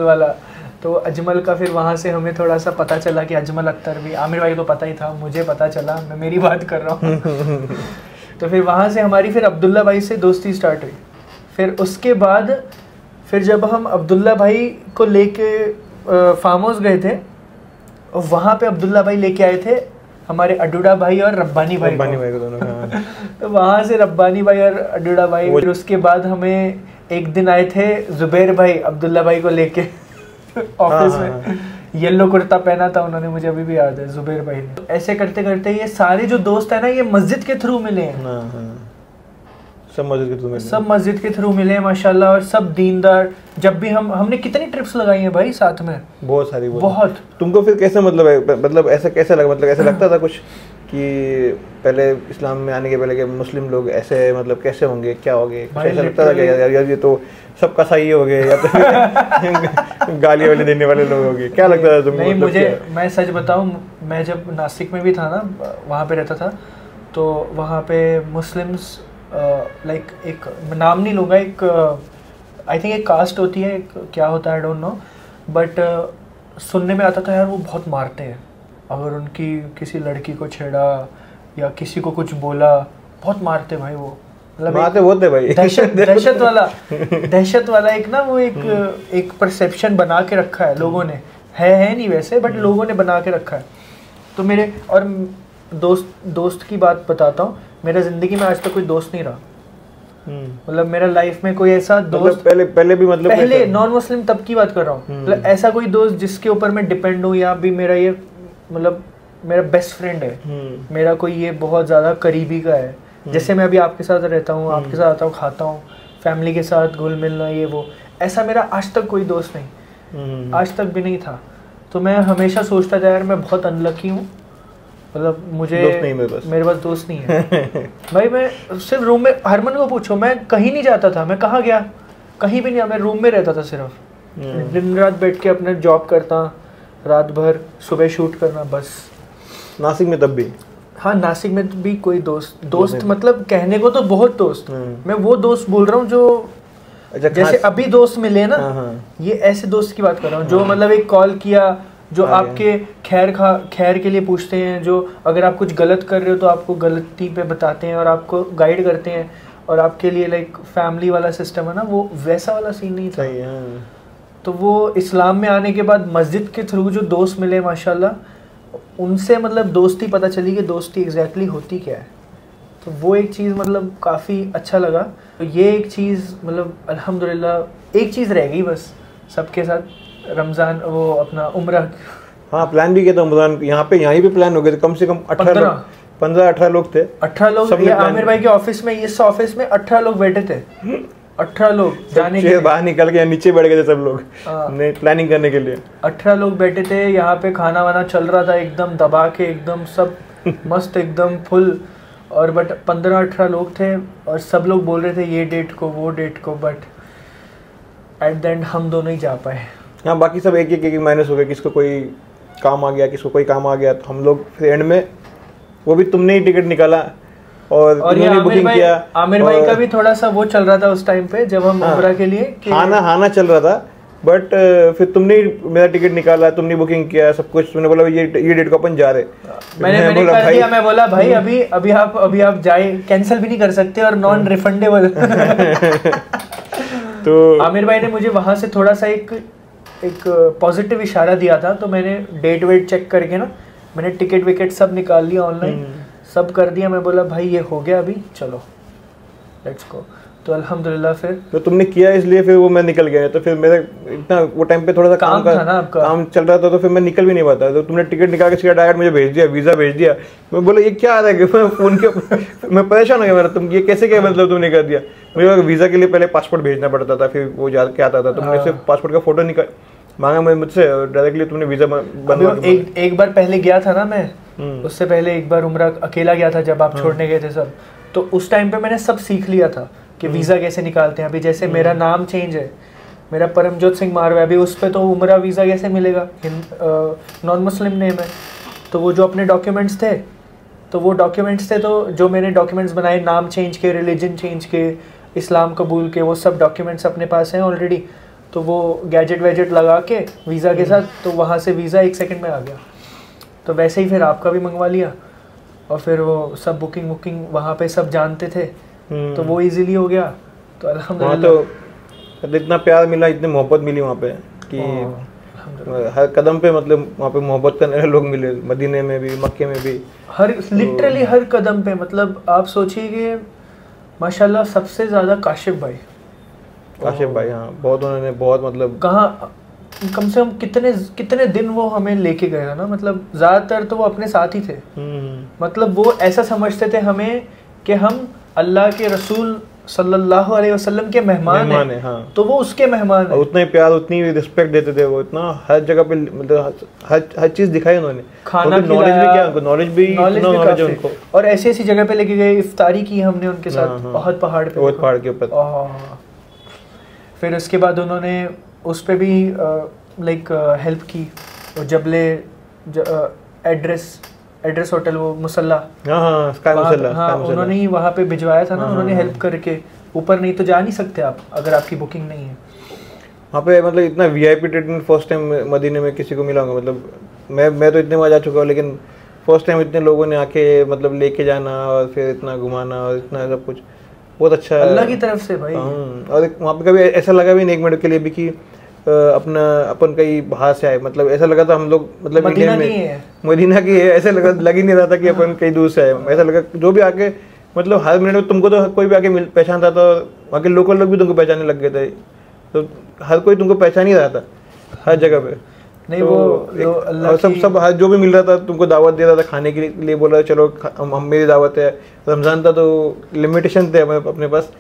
वाला। तो अजमल का फिर वहाँ से हमें थोड़ा सा पता चला कि अजमल अख्तर भी, आमिर भाई को पता ही था, मुझे पता चला, मैं मेरी बात कर रहा हूँ। तो फिर वहाँ से हमारी फिर अब्दुल्ला भाई से दोस्ती स्टार्ट हुई। फिर उसके बाद फिर जब हम अब्दुल्ला भाई को लेके फार्म हाउस गए थे, और वहाँ पे अब्दुल्ला भाई लेके आए थे हमारे अडूडा भाई और रब्बानी भाई को दोनों। हाँ। तो वहाँ से रब्बानी भाई और अडूडा भाई, फिर उसके बाद हमें एक दिन आए थे जुबैर भाई अब्दुल्ला भाई को लेके ऑफिस में, येलो कुर्ता पहना था उन्होंने, मुझे अभी भी याद है, जुबैर भाई ने। ऐसे करते करते ये सारे जो दोस्त है ना, ये मस्जिद के थ्रू मिले हैं। सब मस्जिद के थ्रू मिले माशाल्लाह, और सब दीनदार। जब भी हमने कितनी ट्रिप्स लगाई हैं भाई साथ में, बहुत सारी, बहुत। तुमको फिर कैसे मतलब ऐसा कैसे लगा, मतलब ऐसा लगता था कुछ कि पहले इस्लाम में आने के पहले के मुस्लिम लोग ऐसे मतलब कैसे होंगे, क्या होंगे, ऐसा लगता था कि यार ये तो सबका सही हो गए, या तो गाली वाली देने वाले लोग हो गए, क्या लगता था तुमको? नहीं, मुझे, मैं सच बताऊं, मैं जब नासिक में भी था ना, वहाँ पे रहता था, तो वहाँ पे मुस्लिम्स लाइक एक नाम नहीं लूँगा, एक आई थिंक एक कास्ट होती है, एक क्या होता है आई डोंट नो, बट सुनने में आता था यार वो बहुत मारते हैं, अगर उनकी किसी लड़की को छेड़ा या किसी को कुछ बोला, बहुत मारते भाई वो, मतलब मारते होते भाई, दहशत वाला एक ना, वो एक परसेप्शन बना के रखा है लोगों ने, है नहीं वैसे, बट लोगों ने बना के रखा है। तो मेरे और दोस्त की बात बताता हूँ, मेरा जिंदगी में आज तक कोई दोस्त नहीं रहा, मतलब मेरा लाइफ में कोई ऐसा दोस्त, पहले भी मतलब पहले नॉन मुस्लिम तब की बात कर रहा हूँ, मतलब ऐसा कोई दोस्त जिसके ऊपर मैं डिपेंड हूँ, या भी मेरा ये मतलब मेरा बेस्ट फ्रेंड है, मेरा कोई ये बहुत ज़्यादा करीबी का है। जैसे मैं अभी आपके साथ रहता हूँ, आपके साथ आता हूँ, खाता हूँ, फैमिली के साथ घुल मिलना, ये वो, ऐसा मेरा आज तक कोई दोस्त नहीं, आज तक भी नहीं था। तो मैं हमेशा सोचता था यार मैं बहुत अनलकी हूँ, मतलब मुझे दोस्त नहीं, मेरे पास दोस्त नहीं है। भाई मैं सिर्फ रूम में, हरमन को पूछो, मैं कहीं नहीं जाता था, मैं कहाँ गया, कहीं भी नहीं, मैं रूम में रहता था सिर्फ, दिन रात बैठ के अपने जॉब करता, रात भर, सुबह शूट करना, बस। नासिक में तब भी? हाँ, नासिक में भी कोई दोस्त मतलब कहने को तो बहुत दोस्त, मैं वो दोस्त बोल रहा हूँ जो जैसे अभी दोस्त मिले ना, ये ऐसे दोस्त की बात कर रहा हूँ जो मतलब एक कॉल किया, जो आपके खैर के लिए पूछते हैं, जो अगर आप कुछ गलत कर रहे हो तो आपको गलती पे बताते हैं और आपको गाइड करते हैं, और आपके लिए लाइक फैमिली वाला सिस्टम है ना, वो वैसा वाला सीन नहीं था। तो वो इस्लाम में आने के बाद मस्जिद के थ्रू जो दोस्त मिले माशाल्लाह, उनसे मतलब दोस्ती पता चली कि दोस्ती एग्जैक्टली होती क्या है। तो वो एक चीज़ मतलब काफ़ी अच्छा लगा। तो ये एक चीज़ मतलब अल्हम्दुलिल्लाह एक चीज़ रह गई बस सबके साथ, रमज़ान वो अपना उम्रा। हाँ, प्लान भी किया था रमज़ान, यहाँ पे प्लान हो गए थे, कम से कम 15-18 लोग थे। 18 लोग, ये आमिर भाई के ऑफिस में, इस ऑफिस में 18 लोग बैठे थे, 18 लोग जाने के बाहर निकल के नीचे बैठ गए थे सब लोग प्लानिंग करने के लिए। 18 लोग बैठे थे, यहाँ पे खाना वाना चल रहा था एकदम दबा के, एकदम सब मस्त एकदम फुल, और बट 15-18 लोग थे और सब लोग बोल रहे थे ये डेट को वो डेट को, बट एट द एंड हम दोनों ही जा पाए। हाँ, बाकी सब एक माइनस हो गया, किसको कोई काम आ गया, किसको कोई काम आ गया, तो हम लोग फिर एंड में वो भी तुमने ही टिकट निकाला और ये बुकिंग किया। आमिर भाई का भी थोड़ा सा वो चल रहा था उस टाइम पे जब हम उम्रा के लिए हाना चल रहा था, बट फिर तुमने ही मेरा टिकट निकाला, तुमने बुकिंग किया सब कुछ, तुमने बोला ये डेट को अपन जा रहे। मैंने कर दिया, मैं बोला भाई अभी आप जाए, कैंसिल भी नहीं कर सकते और नॉन रिफंडेबल। तो आमिर भाई ने मुझे वहां से थोड़ा सा एक पॉजिटिव इशारा दिया था, तो मैंने डेट वेट चेक करके ना मैंने टिकट विकेट सब निकाल लिया ऑनलाइन, सब कर दिया। मैं बोला भाई ये हो गया, अभी चलो लेट्स गो। तो अल्हम्दुलिल्लाह फिर तो तुमने किया इसलिए फिर वो मैं निकल गया, तो फिर मेरा इतना वो टाइम पे थोड़ा सा काम था ना आपका, काम चल रहा था, तो फिर मैं निकल भी नहीं पाता। तो तुमने टिकट निकाल के सीधा डायरेक्ट मुझे भेज दिया, वीज़ा भेज दिया। मैं बोला ये क्या आ रहा है, मैं फ़ोन के मैं परेशान हो गया मेरा, तुम ये कैसे क्या मतलब तुमने कर दिया। मुझे वीज़ा के लिए पहले पासपोर्ट भेजना पड़ता था, फिर वो जा के आता था, तुमने सिर्फ पासपोर्ट का फोटो निकाल मांगा मुझसे, डायरेक्टली तुमने वीज़ा बनवा। एक बार पहले गया था ना मैं, उससे पहले एक बार उम्रा अकेला गया था जब आप छोड़ने गए थे सब, तो उस टाइम पे मैंने सब सीख लिया था कि वीज़ा कैसे निकालते हैं। अभी जैसे मेरा नाम चेंज है, मेरा परमजोत सिंह मारवा है, अभी उस पर तो उम्रा वीज़ा कैसे मिलेगा, नॉन मुस्लिम नेम है। तो वो जो अपने डॉक्यूमेंट्स थे, तो जो मैंने डॉक्यूमेंट्स बनाए, नाम चेंज के, रिलीजन चेंज के, इस्लाम कबूल के, वो सब डॉक्यूमेंट्स अपने पास हैं ऑलरेडी। तो वो गैजेट वैजेट लगा के वीज़ा के साथ, तो वहाँ से वीज़ा 1 सेकंड में आ गया। तो वैसे ही फिर आपका भी मंगवा लिया, और फिर वो सब बुकिंग वहाँ पे सब जानते थे, तो वो इजीली हो गया। तो अल्हम्दुलिल्लाह तो इतना प्यार मिला, इतनी मोहब्बत मिली वहाँ पे कि हर कदम पे मतलब वहाँ पे मोहब्बत करने वाले लोग मिले, मदीने में भी, मक्के में भी, लिटरली हर कदम पे। मतलब आप सोचिए कि माशाल्लाह सबसे ज़्यादा काशिफ भाई, हाँ, बहुत उन्होंने बहुत मतलब कहाँ कम से कम कितने दिन वो हमें लेके गए ना, मतलब ज़्यादातर तो वो अपने साथ ही थे। मतलब वो ऐसा समझते थे हमें कि हम अल्लाह के रसूल सल्लल्लाहु अलैहि वसल्लम के मेहमान हैं, हाँ। तो वो उसके मेहमान हैं। उतना ही प्यार, उतनी रिस्पेक्ट देते थे वो, इतना हर जगह पे मतलब हर चीज़ दिखाई उन्होंने। खाना नॉलेज भी क्या उनको, नॉलेज भी उनको, और ऐसी ऐसी जगह पे लेके गए, इफ्तारी की हमने उनके साथ, बहुत पहाड़ के ऊपर। फिर उसके बाद उन्होंने उस पे भी लाइक हेल्प की, और जबले एड्रेस होटल, वो मुसल्ला, स्काई मुसल्ला, हाँ, उन्होंने ही वहाँ पे भिजवाया था ना, उन्होंने हेल्प करके। ऊपर नहीं तो जा नहीं सकते आप अगर आपकी बुकिंग नहीं है वहाँ पे। मतलब इतना वीआईपी ट्रीटमेंट फर्स्ट टाइम मदीने में किसी को मिला होगा। मतलब मैं तो इतने बार जा चुका हूँ, लेकिन फर्स्ट टाइम इतने लोगों ने आके मतलब लेके जाना, और फिर इतना घुमाना, और इतना सब कुछ बहुत अच्छा है अल्लाह की तरफ से भाई। और वहाँ पे कभी ऐसा लगा भी नहीं एक मिनट के लिए भी कि अपन कहीं बाहर से आए। मतलब ऐसा लगा था हम लोग मतलब मदीना की है, ऐसा लग ही नहीं रहा था कि अपन कहीं दूर से आए। ऐसा लगा जो भी आके मतलब हर मिनट में तुमको तो कोई भी आके पहचानता था, वहाँ के लोकल लोग भी तुमको पहचानने लग गए थे, तो हर कोई तुमको पहचान ही रहा था हर जगह पे। नहीं तो वो सब जो भी मिल रहा था तुमको दावत दे रहा था खाने के लिए, बोला चलो हम मेरी दावत है। रमज़ान था तो लिमिटेशन थे अपने पास,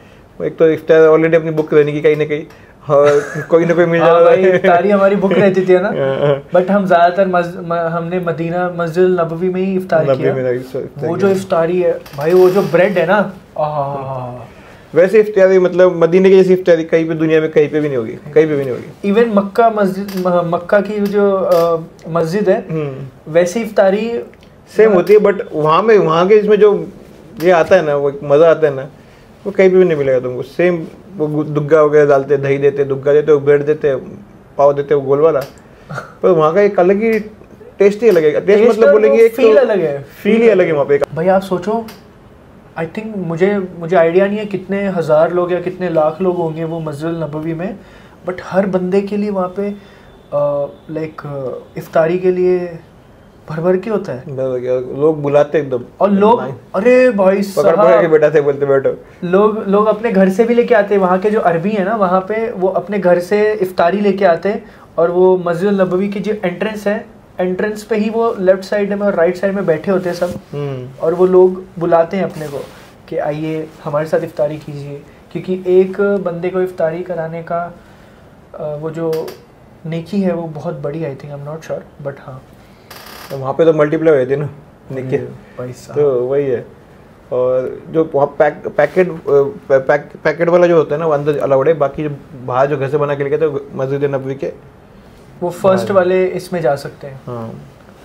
एक तो इफ्तार ऑलरेडी अपनी बुक रहने की कहीं ना कहीं, और कोई ना कोई मिल जा रहा है। इफ्तारी हमारी बुक रहती थी ना, बट हम ज़्यादातर हमने मदीना मस्जिद नबवी में ही इफ्तारी किया। वो जो इफ्तारी है भाई, वो जो ब्रेड है ना, वैसे इफ्तारी मतलब मदीने की जैसी इफ्तारी कहीं पे दुनिया में कहीं पे भी नहीं होगी, कहीं पे भी नहीं होगी। इवन मक्का की जो मस्जिद है, वैसी इफ्तारी सेम होती है, बट वहाँ के इसमें जो ये आता है ना, वो मज़ा आता है ना, वो कहीं पे भी नहीं मिलेगा तुमको। सेम वो दुग्गा वगैरह डालते, दही देते, दुग्गा देते, वो ब्रेड देते, पाव देते, वो गोल वाला, पर वहाँ का एक अलग ही टेस्ट ही अलग है। टेस्ट मतलब बोलेंगे एक फील अलग है, फील ही अलग है वहाँ पे। भाई आप सोचो, आई थिंक मुझे आइडिया नहीं है कितने हज़ार लोग या कितने लाख लोग होंगे वो मस्जिद नबवी में, बट हर बंदे के लिए वहाँ पे लाइक इफ्तारी के लिए भर के होता है, लोग बुलाते एकदम, और लोग अरे भाई साहब के बेटा से बोलते बैठो। लोग अपने घर से भी लेके आते हैं, वहाँ के जो अरबी है ना, वहाँ पे वो अपने घर से इफ्तारी लेके आते हैं, और वो मस्जिद नबवी की जो एंट्रेंस है, एंट्रेंस पे ही वो लेफ्ट साइड में और राइट साइड में बैठे होते हैं सब, और वो लोग बुलाते हैं अपने को कि आइए हमारे साथ इफ्तारी कीजिए, क्योंकि एक बंदे को इफ्तारी कराने का वो जो नेकी है वो बहुत बड़ी, I think, I am not sure, but हाँ तो वहाँ पे तो मल्टीप्लाई हो जाती है ना नेकी, तो वही है। और जो वहाँ पैकेट वाला जो होता है ना, वो अंदर अलाउड है, बाकी जो बाहर जो घर से बना के लेके थे मस्जिद नबवी के, वो फर्स्ट वाले इसमें जा सकते हैं। हाँ,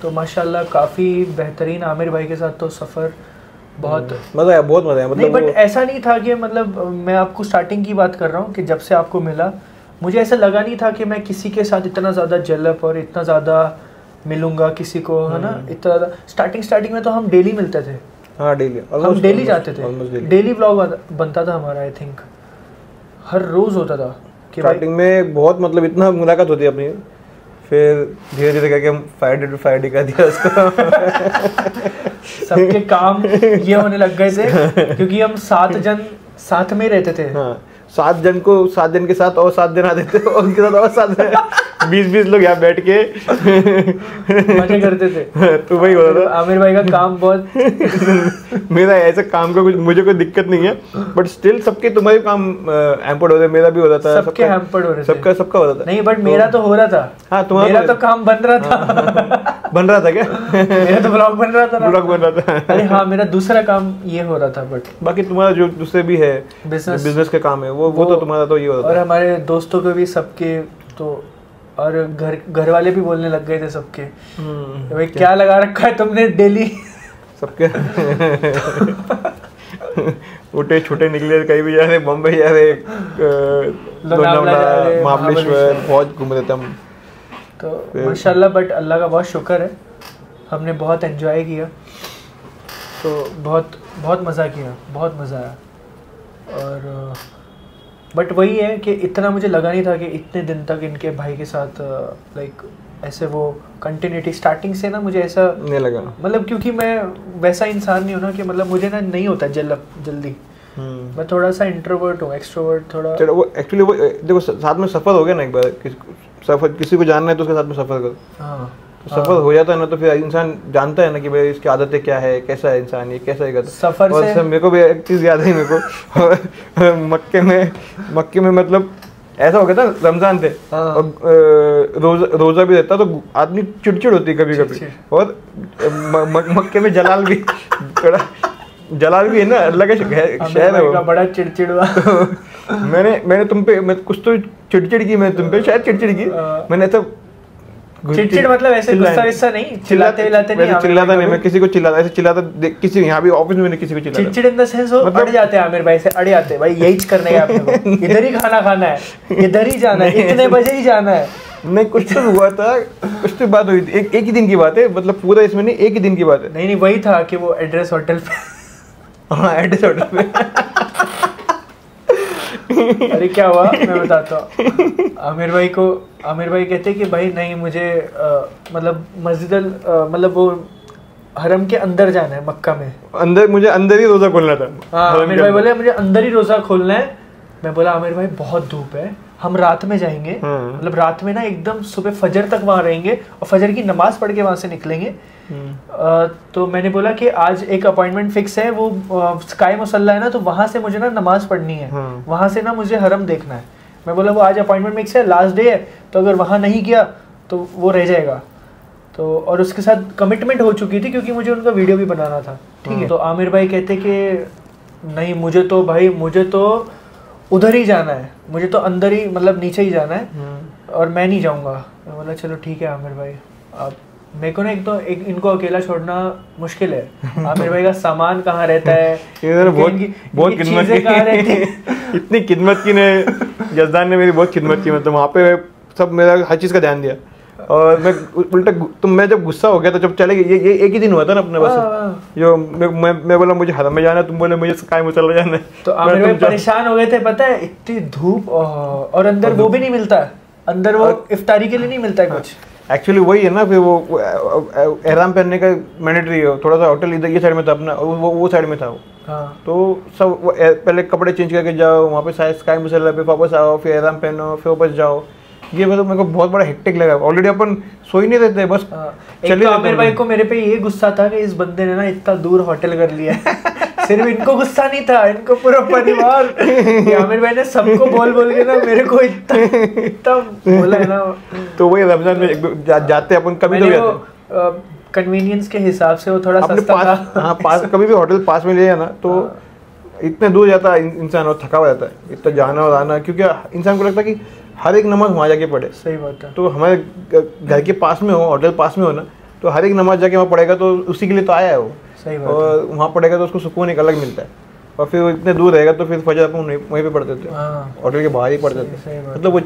तो माशाल्लाह काफ़ी बेहतरीन। आमिर भाई के साथ तो सफ़र बहुत मज़ा आया, बहुत मज़ा आया। मतलब बट ऐसा नहीं था कि मतलब मैं आपको स्टार्टिंग की बात कर रहा हूँ कि जब से आपको मिला, मुझे ऐसा लगा नहीं था कि मैं किसी के साथ इतना ज़्यादा जेलअप और इतना ज़्यादा मिलूंगा किसी को, है ना, इतना ज़्यादा। स्टार्टिंग में तो हम डेली मिलते थे, हाँ डेली, हम डेली जाते थे, डेली व्लॉग बनता था हमारा, आई थिंक हर रोज़ होता था। स्टार्टिंग में बहुत मतलब इतना मुलाकात होती है अपनी, फिर धीरे धीरे करके हम फ्राइडे कर दिया उसको। सबके काम ये होने लग गए थे, क्योंकि हम 7 जन साथ में रहते थे। हाँ 7 जन के साथ और 7 जन आते थे और उनके साथ और 7 20 लोग यहाँ बैठ के मजे करते थे। तो वही होता था। आमिर भाई का काम बहुत मेरा ऐसा काम का कुछ मुझे कोई दिक्कत नहीं है, बट स्टिल सबके तुम्हारे काम हैम्पर्ड होते, मेरा भी होता था, सबके हैम्पर्ड हो रहे थे, सबका होता था। नहीं बट मेरा तो हो रहा था। हाँ तुम्हारा मेरा तो काम बन रहा था। बन रहा था क्या? मेरा तो ब्लॉग बन रहा था। ब्लॉग बन रहा था। अरे हाँ मेरा दूसरा काम ये हो रहा था, बट बाकी तुम्हारा जो दूसरे भी है बिजनेस का काम है वो तो तुम्हारा तो ये होता और हमारे दोस्तों के भी सबके तो, और घर वाले भी बोलने लग गए थे सबके, भाई क्या लगा रखा है तुमने डेली सबके उठे छुटे निकले, कहीं भी जा रहे, बम्बई जा रहे, लोनावला, महाबलेश्वर, बहुत घूम रहे थे हम तो माशाल्लाह। बट अल्लाह का बहुत शुक्र है, हमने बहुत एंजॉय किया, तो बहुत मज़ा किया, बहुत मज़ा आया। और बट वही है कि इतना मुझे लगा नहीं था कि इतने दिन तक इनके भाई के साथ लाइक ऐसे वो कंटिन्यूटी स्टार्टिंग से ना मुझे ऐसा नहीं लगा, मतलब क्योंकि मैं वैसा इंसान नहीं हूँ ना कि मतलब मुझे ना नहीं होता जल्दी। मैं थोड़ा सा इंट्रोवर्ट हूँ, एक्सट्रोवर्ट थोड़ा। चलो वो एक्चुअली वो देखो साथ में सफ़र हो गया ना एक बार, किसी को जानना है तो उसके साथ में सफ़र करो। हाँ तो सफ़र हो जाता है ना, तो फिर इंसान जानता है ना कि भाई इसकी आदतें क्या है, कैसा है इंसान, ये कैसा है। सफ़र से मेरे को भी एक चीज़ याद है मेरे को मक्के में मतलब ऐसा हो गया था, रमज़ान थे और रोज़ा भी रहता तो आदमी चिड़चिड़ होती कभी कभी, और मक्के में जलाल भी है ना, अल्लाह का शहर है वो, बड़ा चिड़चिड़ हुआ। मैंने तुम पे कुछ तो चिड़चिड़ की, मैंने तुम पे शायद चिड़चिड़ की, मैंने तो चिड़चिड़ मतलब ऐसे गुस्सा नहीं, चिल्लाते नहीं, चिल्लाता नहीं, मैं किसी को चिल्लाता, ऐसे चिल्लाता किसी यहाँ भी ऑफिस में किसी को चिल्लाता। चिड़चिड़ इन द सेंस वो अड़ जाते हैं, आमिर भाई से अड़ जाते हैं, भाई यही करने का आपने को, इधर ही खाना है, इधर ही जाना है, इतने बजे ही जाना है। नहीं कुछ तो हुआ था, कुछ तो बात हुई थी, एक ही दिन की बात है, मतलब पूरा इसमें नहीं, एक ही दिन की बात है। नहीं वही था कि वो एड्रेस होटल पे, हाँ एड्रेस होटल पे। अरे क्या हुआ मैं बताता हूँ। आमिर भाई कहते कि भाई नहीं मुझे मतलब मतलब वो हरम के अंदर जाना है, मक्का में मुझे अंदर ही रोज़ा खोलना था। हाँ आमिर भाई बोले मुझे अंदर ही रोज़ा खोलना है। मैं बोला आमिर भाई बहुत धूप है, हम रात में जाएंगे, मतलब रात में ना एकदम सुबह फजर तक वहाँ रहेंगे और फजर की नमाज पढ़ के वहाँ से निकलेंगे। तो मैंने बोला कि आज एक अपॉइंटमेंट फिक्स है, वो स्काई मुसल्ला है ना, तो वहाँ से मुझे ना नमाज पढ़नी है, वहाँ से ना मुझे हरम देखना है। मैं बोला वो आज अपॉइंटमेंट फिक्स है, लास्ट डे है, तो अगर वहाँ नहीं किया तो वो रह जाएगा। तो और उसके साथ कमिटमेंट हो चुकी थी क्योंकि मुझे उनका वीडियो भी बनाना था, ठीक है। तो आमिर भाई कहते कि नहीं मुझे तो उधर ही जाना है, मुझे तो अंदर ही मतलब नीचे ही जाना है और मैं नहीं जाऊँगा। मैं बोला चलो ठीक है आमिर भाई, आप मेरे को ना एक इनको अकेला छोड़ना मुश्किल है। आमिर भाई का सामान कहाँ रहता है, बहुत खिदमत की, इतनी खिदमत की ने जजदान ने मेरी बहुत खिदमत की, मतलब वहाँ पे सब मेरा हर चीज़ का ध्यान दिया। और मैं उल्टा मैं जब गुस्सा हो गया तो जब चले गए, ये एक ही दिन हुआ था ना अपने पास, जो मैं बोला मुझे हरम में जाना है, तुम बोले मुझे स्काई मुसल्ला जाना है, तो आमिर भाई परेशान हो गए थे, पता है इतनी धूप और अंदर वो भी नहीं मिलता, अंदर वो इफ्तारी के लिए नहीं मिलता है कुछ। एक्चुअली वही है ना, फिर वो एहराम पहनने का मैंडेटरी है, थोड़ा सा होटल इधर ये साइड में था अपना, वो साइड में था वो। हाँ। तो सब पहले कपड़े चेंज करके जाओ, वहाँ पे स्काई मुसल्ला पे वापस आओ, फिर एहराम पहनो, फिर वापस जाओ। ये मतलब मेरे को बहुत बड़ा हेक्टिक लगा। ऑलरेडी अपन सो ही नहीं रहते, बस चलिए। आमिर भाई को मेरे पे ये गुस्सा था कि इस बंदे ने ना इतना दूर होटल कर लिया। सिर्फ इनको गुस्सा नहीं था, इनको पूरा परिवार, आमिर भाई ने सबको बोल के ना मेरे को इतना बोला है ना। तो वही रमजान में जाते अपन कभी तो जाते, कन्वीनियंस के हिसाब से वो थोड़ा सस्ता था। हाँ पास, कभी भी होटल पास में ले जाना तो इतने दूर जाता इंसान और थका हुआ जाता है, इतना जाना और आना, क्योंकि इंसान को लगता है कि हर एक नमाज वहाँ जाके पढ़े। सही बात है। तो हमारे घर के पास में हो, होटल पास में हो ना, तो हर एक नमाज जाके वहाँ पढ़ेगा, तो उसी के लिए तो आया है वो। सही बात। और वहाँ पढ़ेगा तो उसको सुकून एक अलग मिलता है। और फिर इतने दूर रहेगा तो फिर फजर अपन वहीं पे पढ़ते थे, होटल के बाहर ही पढ़ते थे, मतलब वो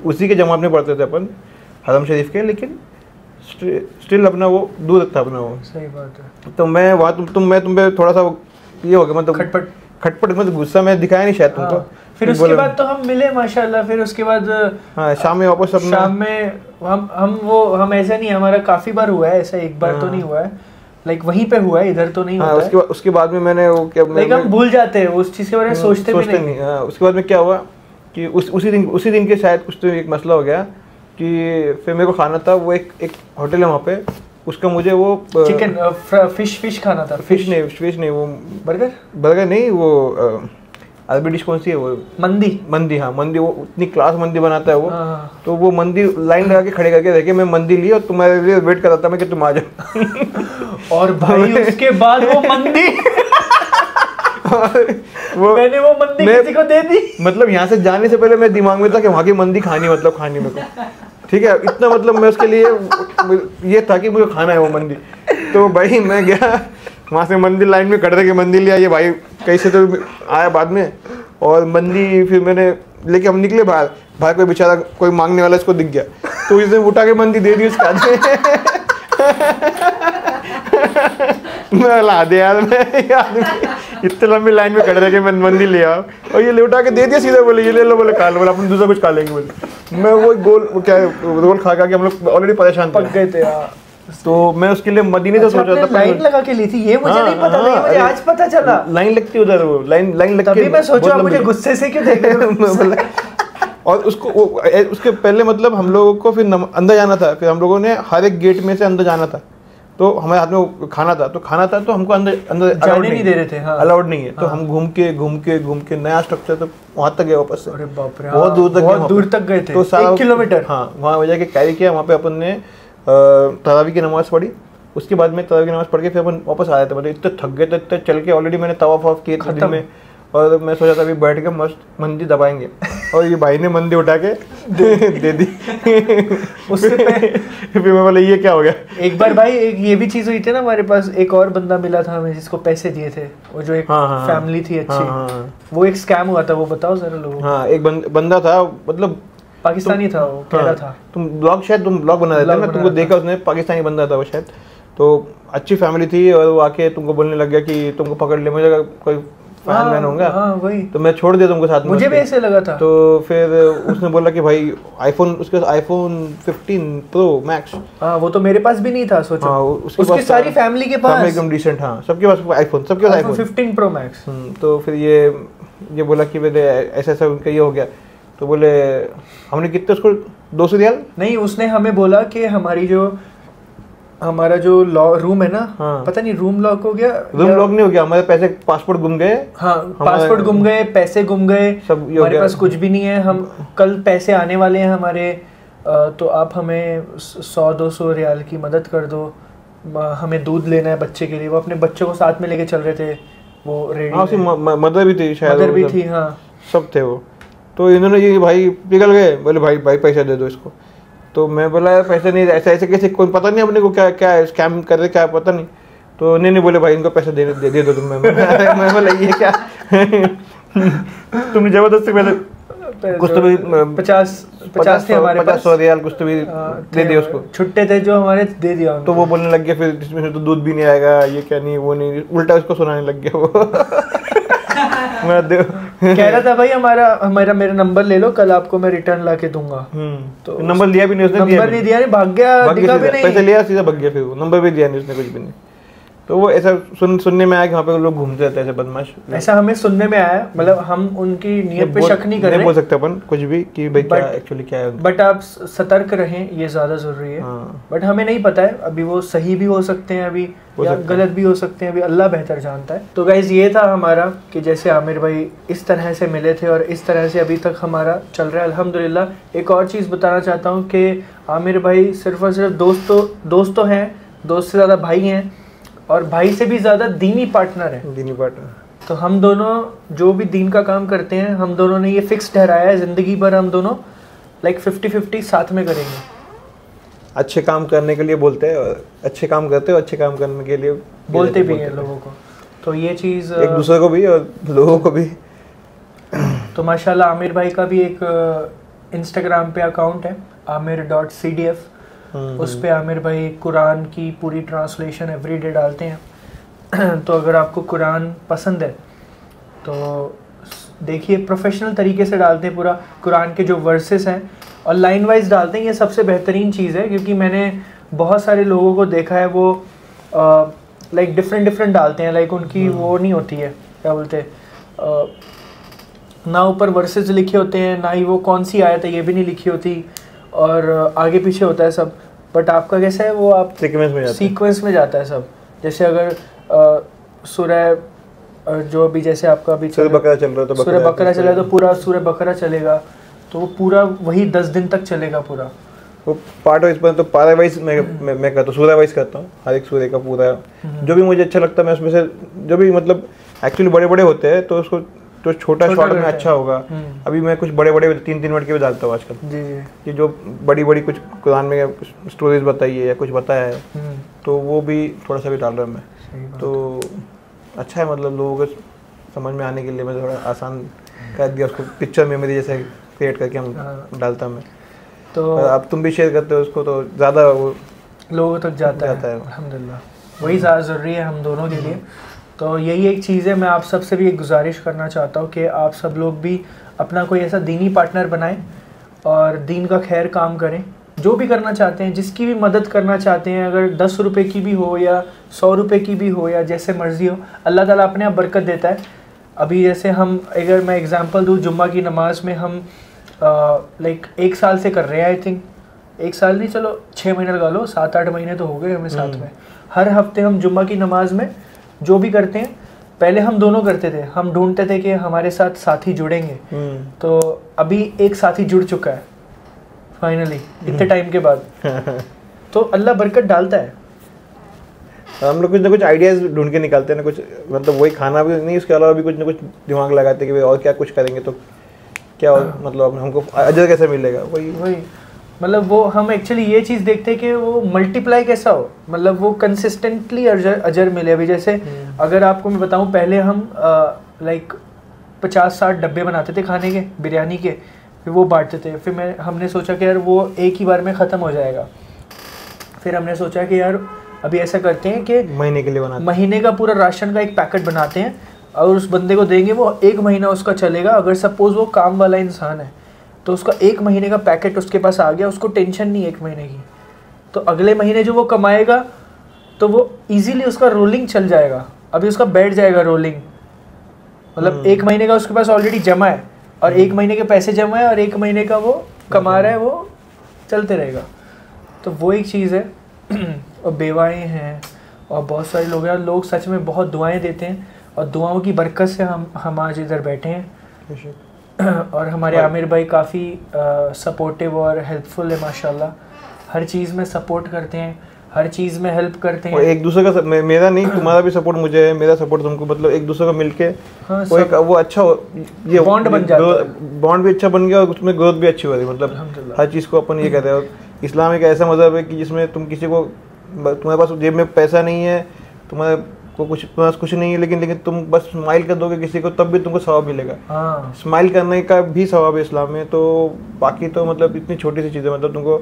उसी के जमात में पढ़ते थे अपन, हरम शरीफ के, लेकिन स्टिल अपना वो दूर था अपना वो। सही बात है। तो मैं वहाँ तुम पे थोड़ा सा ये हो गया, मतलब खटपट मतलब गुस्सा मैं दिखाया नहीं शायद तुमको। फिर उसके बाद तो हम मिले माशाल्लाह। फिर उसके बाद शाम में वापस शाम में हम ऐसा नहीं, हमारा काफ़ी बार हुआ है ऐसा, एक बार तो नहीं हुआ है। लाइक वहीं पे हुआ है, इधर तो नहीं हाँ, होता उसके बाद में मैंने वो क्या लाइक हम भूल जाते हैं उस चीज़ के बारे में, सोचते भी नहीं। हाँ, उसके बाद में क्या हुआ कि उसी दिन के शायद कुछ तो एक मसला हो गया कि फिर मेरे को खाना था, वो एक होटल है वहाँ पे, उसका मुझे वो चिकन फिश खाना था। फिश नहीं वो बर्गर नहीं, वो अरबी डिश कौन सी है वो, मंदी। हाँ मंदी, वो उतनी क्लास मंदी बनाता है वो। तो वो मंदी लाइन लगा के खड़े करके देखे, मैं मंदी ली और तुम्हारे लिए वेट कर रहा था मैं कि तुम आ जाओ। और भाई उसके बाद वो मंदी मैंने वो मंदी किसी को दे दी। मतलब यहाँ से जाने से पहले मेरे दिमाग में था कि वहाँ की मंदी खानी मेरे को, ठीक है, इतना मतलब मैं उसके लिए ये था कि मुझे खाना है वो मंदी। तो भाई मैं गया वहाँ से मंदी लाइन में खड़े के मंदी लिया, ये भाई कहीं से तो आया बाद में, और मंदी फिर मैंने लेके हम निकले बाहर, भाई कोई बेचारा कोई मांगने वाला इसको दिख गया, तो इसने उठा के मंदी दे दी उसके हाथ मैं ला दे यार, मैं इतने लंबी लाइन में खड़े रह के मैं मंदी ले आओ, और ये ले उठा के दे दिया सीधा, बोले ये ले लो, बोले खा लो, बोले अपन दूसरा कुछ खा लेंगे, बोले। मैं वो गोल खा के हम लोग ऑलरेडी परेशान पक गए थे यार। तो मैं उसके लिए मदीने से सोच रहा था, लाइन लगा के ली थी, ये मुझे नहीं पता था, मुझे आज पता चला लाइन लगती उधर, वो लाइन लग के, तभी मैं सोचा मुझे गुस्से से क्यों देख रहे हो। और उसके पहले मतलब हम लोगों को फिर अंदर जाना था, फिर हम लोगों ने हर एक गेट में से अंदर जाना था, तो हमारे हाथ में खाना था तो हमको अंदर जाने नहीं दे रहे थे। हाँ। अलाउड नहीं है। तो हम घूम के नया स्ट्रक्चर तो वहाँ तक गए वापस से। अरे बाप रे, बहुत दूर तक गए थे, तो 1 किलोमीटर। हाँ, वहाँ वजह के कैरी किया, वहाँ पे अपन ने तरावी की नमाज़ पढ़ी, उसके बाद में तरावी की नमाज़ पढ़ के फिर अपन वापस आ रहे थे, मतलब इतने थक गए थे, इतने चल के ऑलरेडी मैंने तवाफ़ वाफ़ किए थे दिन में, और मैं सोचा था अभी बैठ के मस्त मंदी दबाएंगे, और ये भाई ने मंदी उठा के दे दी। उससे फिर मैं बोला ये क्या हो गया। एक बार भाई एक ये भी चीज़ हुई थी ना, हमारे पास एक और बंदा मिला था हमें जिसको पैसे दिए थे, वो जो एक फैमिली थी अच्छी, वो एक स्कैम हुआ था, वो बताओ जरा लोगों। हाँ, एक बंदा था, मतलब पाकिस्तानी था, वो कह रहा था तुम ब्लॉग बना रहे थे ना, तुमको देखा उसने, पाकिस्तानी बंदा था वो शायद, तो अच्छी फैमिली थी, और वो आके तुमको बोलने लग गया कि तुमको पकड़ ले, मुझे कोई फैन मैन होगा, वही तो मैं छोड़ दिया तुमको साथ में, मुझे भी ऐसे लगा था। तो फिर उसने बोला कि भाई उसके पास आईफोन 15 प्रो मैक्स, हाँ वो तो मेरे पास भी नहीं था, सोचो। हाँ, उसकी सारी फैमिली के पास एकदम डिसेंट, हाँ सबके पास आईफोन 15 प्रो मैक्स। तो फिर ये बोला कि मेरे ऐसा उनका ये हो गया, तो बोले हमने कितने उसको 200 रियाल नहीं, उसने हमें बोला कि हमारा जो रूम है ना, हाँ। पता नहीं रूम लॉक हो गया, रूम लॉक नहीं हो गया, हमारे पैसे पासपोर्ट गुम गए, हाँ पासपोर्ट गुम गए, पैसे गुम गए, सब हमारे पास कुछ भी नहीं है, हम कल पैसे आने वाले हैं हमारे, तो आप हमें 100-200 रियाल की मदद कर दो, हमें दूध लेना है बच्चे के लिए। वो अपने बच्चों को साथ में लेके चल रहे थे, वो रेडी, मदर भी थी शायद, मदर भी थी, हाँ सब थे वो। तो इन्होंने ये भाई पिघल गए, बोले भाई पैसे दे दो इसको। तो मैं बोला यार पैसे नहीं, ऐसे कैसे, कोई पता नहीं अपने को क्या स्कैम कर रहे, क्या पता नहीं। तो नहीं बोले भाई इनको पैसे दे दो तुम। मैं बोला ये क्या तुम जबरदस्ती पहले कुछ तो भी 50 थे हमारे पास, 100 रियाल कुछ तो भी दे दिया उसको, छुट्टे थे जो हमारे, दे दिया। तो वो बोलने लग गया फिर इसमें से तो दूध भी नहीं आएगा, ये क्या नहीं वो नहीं, उल्टा उसको सुनाने लग गया वो। कह रहा था भाई मेरा नंबर ले लो, कल आपको मैं रिटर्न ला के दूंगा। तो नंबर लिया भी नहीं उसने, नंबर नहीं दिया, नहीं भाग गया, दिखा भी नहीं, पैसे लिया सीधा भाग गया, फिर वो नंबर भी दिया नहीं उसने, कुछ भी नहीं। तो वो ऐसा सुनने में आया कि वहाँ पे लोग घूमते रहते हैं ऐसे बदमाश, ऐसा हमें सुनने में आया, मतलब हम उनकी नियत पे शक नहीं कर रहे, बोल सकते अपन कुछ भी कि भाई क्या एक्चुअली क्या है, बट आप सतर्क रहें, ये ज्यादा जरूरी है। बट हमें नहीं पता है अभी, वो सही भी हो सकते हैं अभी, या गलत भी हो सकते हैं अभी, अल्लाह बेहतर जानता है। तो गाइज ये था हमारा कि जैसे आमिर भाई इस तरह से मिले थे और इस तरह से अभी तक हमारा चल रहा है अल्हम्दुलिल्लाह। एक और चीज़ बताना चाहता हूँ कि आमिर भाई सिर्फ और सिर्फ दोस्त तो हैं, दोस्त से ज़्यादा भाई हैं, और भाई से भी ज़्यादा दीनी पार्टनर है, दीनी पार्टनर। तो हम दोनों जो भी दीन का काम करते हैं, हम दोनों ने ये फिक्स ठहराया है ज़िंदगी भर हम दोनों 50-50 साथ में करेंगे। अच्छे काम करने के लिए बोलते हैं, और अच्छे काम करते हो, अच्छे काम करने के लिए बोलते भी हैं लोगों को। तो ये चीज़ एक दूसरे को भी और लोगों को भी। तो माशाल्लाह आमिर भाई का भी एक इंस्टाग्राम पे अकाउंट है amir.cdf, उस पे आमिर भाई कुरान की पूरी ट्रांसलेशन एवरीडे डालते हैं। तो अगर आपको कुरान पसंद है तो देखिए, प्रोफेशनल तरीके से डालते हैं, पूरा कुरान के जो वर्सेस हैं और लाइन वाइज डालते हैं। ये सबसे बेहतरीन चीज़ है, क्योंकि मैंने बहुत सारे लोगों को देखा है वो लाइक डिफरेंट डालते हैं, लाइक उनकी वो नहीं होती है, क्या बोलते हैं, ना ऊपर वर्सेस लिखे होते हैं, ना ही वो कौन सी आयत है ये भी नहीं लिखी होती, और आगे पीछे होता है सब। बट आपका कैसा है, वो आप सीक्वेंस में जाता है सब। जैसे अगर सूरह जो अभी जैसे आपका अभी सूरह बकरा चल रहा है, तो सूरह बकरा चल रहा है तो पूरा सूरह बकरा चलेगा, तो वो पूरा वही 10 दिन तक चलेगा पूरा। वो पार्ट वाइज पर तो पारा वाइज मैं करता हूँ, सूरह वाइज करता हूँ, हर एक सूरह का पूरा जो भी मुझे अच्छा लगता है मैं उसमें से, जो भी मतलब एक्चुअली बड़े बड़े होते हैं तो उसको तो छोटा शॉर्ट में अच्छा होगा। अभी मैं कुछ बड़े बड़े 3-3 मिनट के भी डालता हूँ आजकल जी, कि जो बड़ी बड़ी कुछ कुरान में स्टोरीज बताई है या कुछ बताया है तो वो भी थोड़ा सा भी डाल रहा हूँ मैं, तो अच्छा है, मतलब लोगों को समझ में आने के लिए मैं थोड़ा आसान कर दिया उसको, पिक्चर मेमोरी जैसे क्रिएट करके हम डालता मैं। तो अब तुम भी शेयर करते हो उसको तो ज़्यादा वो लोगों तक जाता है अल्हम्दुलिल्लाह, वही ज़्यादा ज़रूरी है हम दोनों के लिए। तो यही एक चीज़ है, मैं आप सब से भी एक गुजारिश करना चाहता हूँ कि आप सब लोग भी अपना कोई ऐसा दीनी पार्टनर बनाएं और दीन का खैर काम करें, जो भी करना चाहते हैं, जिसकी भी मदद करना चाहते हैं, अगर 10 रुपये की भी हो या 100 रुपये की भी हो या जैसे मर्ज़ी हो, अल्लाह ताला अपने आप बरकत देता है। अभी जैसे हम, अगर मैं एग्ज़ाम्पल दूँ, जुम्मा की नमाज़ में हम लाइक 1 साल से कर रहे हैं, आई थिंक 1 साल नहीं, चलो 6 महीने लगा लो, 7-8 महीने तो हो गए हमें साथ में। हर हफ्ते हम जुम्मा की नमाज़ में जो भी करते हैं, पहले हम दोनों करते थे, हम ढूंढते थे कि हमारे साथ साथी जुड़ेंगे, तो अभी एक साथी जुड़ चुका है फाइनली इतने टाइम के बाद। तो अल्लाह बरकत डालता है। हम लोग कुछ ना कुछ आइडियाज ढूंढ के निकालते हैं ना, कुछ मतलब वही खाना भी नहीं, उसके अलावा भी कुछ ना कुछ दिमाग लगाते हैं कि और क्या कुछ करेंगे तो क्या मतलब हमको अजर कैसे मिलेगा, वही मतलब वो हम एक्चुअली ये चीज़ देखते हैं कि वो मल्टीप्लाई कैसा हो, मतलब वो कंसिस्टेंटली अजर मिले। अभी जैसे अगर आपको मैं बताऊं, पहले हम लाइक 50-60 डब्बे बनाते थे खाने के, बिरयानी के, फिर वो बांटते थे। फिर हमने सोचा कि यार वो एक ही बार में ख़त्म हो जाएगा। फिर हमने सोचा कि यार अभी ऐसा करते हैं कि महीने के लिए बनाते हैं, महीने का पूरा राशन का एक पैकेट बनाते हैं और उस बंदे को देंगे, वो 1 महीना उसका चलेगा। अगर सपोज़ वो काम वाला इंसान है तो उसका 1 महीने का पैकेट उसके पास आ गया, उसको टेंशन नहीं 1 महीने की, तो अगले महीने जो वो कमाएगा तो वो इजीली उसका रोलिंग चल जाएगा। अभी उसका बैठ जाएगा रोलिंग, मतलब 1 महीने का उसके पास ऑलरेडी जमा है और 1 महीने के पैसे जमा है और 1 महीने का वो कमा रहा है, वो चलते रहेगा। तो वो एक चीज़ है। और बेवाएँ हैं और बहुत सारे लोग हैं, लोग सच में बहुत दुआएं देते हैं और दुआओं की बरकत से हम आज इधर बैठे हैं। और हमारे आमिर भाई काफ़ी सपोर्टिव और हेल्पफुल है माशाल्लाह, हर चीज़ में सपोर्ट करते हैं, हर चीज़ में हेल्प करते हैं। एक दूसरे का मेरा नहीं, तुम्हारा भी सपोर्ट मुझे है, मेरा सपोर्ट तुमको, मतलब एक दूसरे को मिलके वो अच्छा ये बॉन्ड बन जाता है, बॉन्ड भी अच्छा बन गया और उसमें ग्रोथ भी अच्छी हो रही, मतलब हर चीज़ को अपन ये कहते हैं। और इस्लाम एक ऐसा मज़हब है कि जिसमें तुम किसी को, तुम्हारे पास जेब में पैसा नहीं है, तुम्हारे को कुछ नहीं है, लेकिन तुम बस स्माइल कर दोगे किसी को तब भी तुमको सवाब मिलेगा। स्माइल करने का भी सवाब है इस्लाम में। तो बाकी तो मतलब इतनी छोटी सी चीज़ें, मतलब तुमको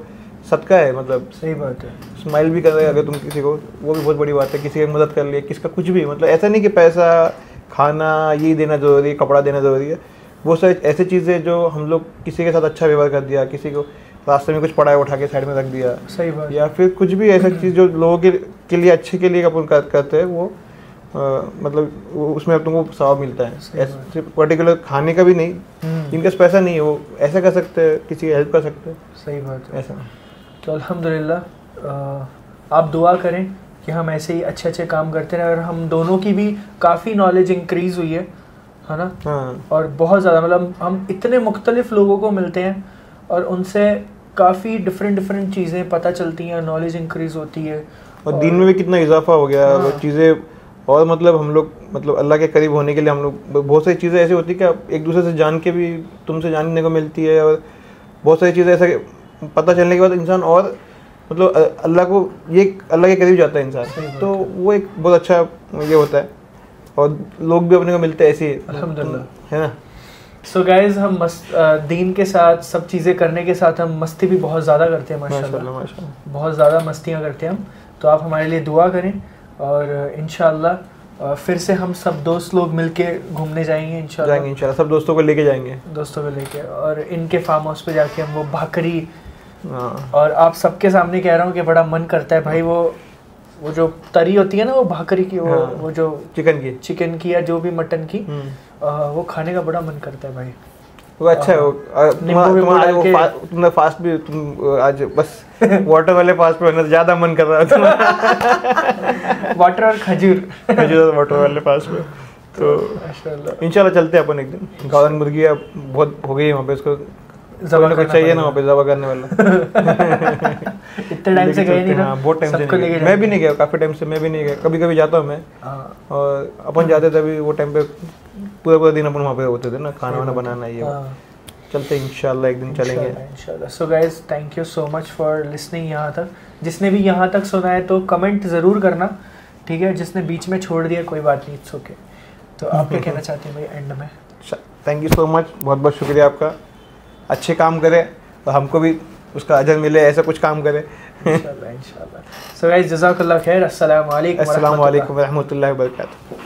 सदका है, मतलब सही बात है। स्माइल भी कर रहे अगर तुम किसी को, वो भी बहुत बड़ी बात है। किसी की मदद कर लिए, किसका कुछ भी, मतलब ऐसा नहीं कि पैसा, खाना ये देना ज़रूरी है, कपड़ा देना ज़रूरी है। वो सारी ऐसी चीज़ें जो हम लोग किसी के साथ अच्छा व्यवहार कर दिया, किसी को रास्ते में कुछ पड़ा है उठा के साइड में रख दिया, सही बात, या फिर कुछ भी ऐसा चीज़ जो लोगों के लिए अच्छे के लिए अपन करते हैं, वो मतलब उसमें अब तुमको सवाब मिलता है। ऐसे पर्टिकुलर खाने का भी नहीं, जिनके पास पैसा नहीं है वो ऐसा कर सकते हैं, किसी की हेल्प कर सकते हैं। सही बात है। ऐसा तो अल्हम्दुलिल्लाह आप दुआ करें कि हम ऐसे ही अच्छे अच्छे काम करते रहें। और हम दोनों की भी काफ़ी नॉलेज इंक्रीज़ हुई है ना। हाँ। और बहुत ज़्यादा, मतलब हम इतने मुख्तलिफ़ लोगों को मिलते हैं और उनसे काफ़ी डिफरेंट चीज़ें पता चलती हैं, नॉलेज इंक्रीज़ होती है। और दीन में भी कितना इजाफा हो गया, वो चीज़ें। और मतलब हम लोग, मतलब अल्लाह के करीब होने के लिए हम लोग, बहुत सारी चीज़ें ऐसी होती है कि एक दूसरे से जान के भी तुमसे जानने को मिलती है। और बहुत सारी चीज़ें ऐसा पता चलने के बाद इंसान और मतलब अल्लाह के करीब जाता है इंसान। तो वो एक बहुत अच्छा ये होता है। और लोग भी अपने को मिलते हैं ऐसे ही, अल्हम्दुलिल्लाह, है ना। सो गाइज, हम दीन के साथ सब चीज़ें करने के साथ हम मस्ती भी बहुत ज़्यादा करते हैं माशाल्लाह, बहुत ज़्यादा मस्तियाँ करते हैं हम। तो आप हमारे लिए दुआ करें और इंशाल्लाह फिर से हम सब दोस्त लोग मिलके घूमने जाएंगे इंशाल्लाह। सब दोस्तों को लेके जाएंगे, और इनके फार्म हाउस पे जाके हम वो भाकरी, और आप सबके सामने कह रहा हूँ कि बड़ा मन करता है भाई, वो वो जो तरी होती है ना वो भाकरी की, वो जो चिकन की या जो भी मटन की, वो खाने का बड़ा मन करता है भाई। वो अच्छा है। तुमने फास्ट भी, तुम आज बस वाटर वाले फास्ट पे होने ज्यादा मन कर रहा था। वाटर और खजूर वाटर वाले फास्ट पे। तो इंशाल्लाह चलते हैं अपन एक दिन। गावरान मुर्गी बहुत हो गई है वहाँ पे, उसको जबा चाहिए ना वहाँ पे, जबा करने वाला। इतने टाइम से गए नहीं ना, बहुत टाइम से नहीं गया। मैं भी नहीं गया, काफी टाइम से मैं भी नहीं गया। कभी कभी जाता हूँ मैं, और अपन जाते थे अभी वो टाइम पे पूरा दिन अपन वहाँ पे होते थे ना, खाना वाना बनाना। ये चलते इंशाल्लाह एक दिन चलेंगे इंशाल्लाह। So guys thank you so much for listening यहाँ तक। जिसने भी यहाँ तक सुना है तो कमेंट ज़रूर करना, ठीक है। जिसने बीच में छोड़ दिया कोई बात नहीं, इट्स ओके। तो आप क्या कहना चाहते हैं भाई एंड में? थैंक यू सो मच, बहुत बहुत शुक्रिया आपका। अच्छे काम करें तो हमको भी उसका अजर मिले, ऐसा कुछ काम करें इंशाल्लाह इंशाल्लाह। सो गाइस जज़ाकल्लाह खैर। अस्सलाम वालेकुम व रहमतुल्लाहि व बरकातुहू।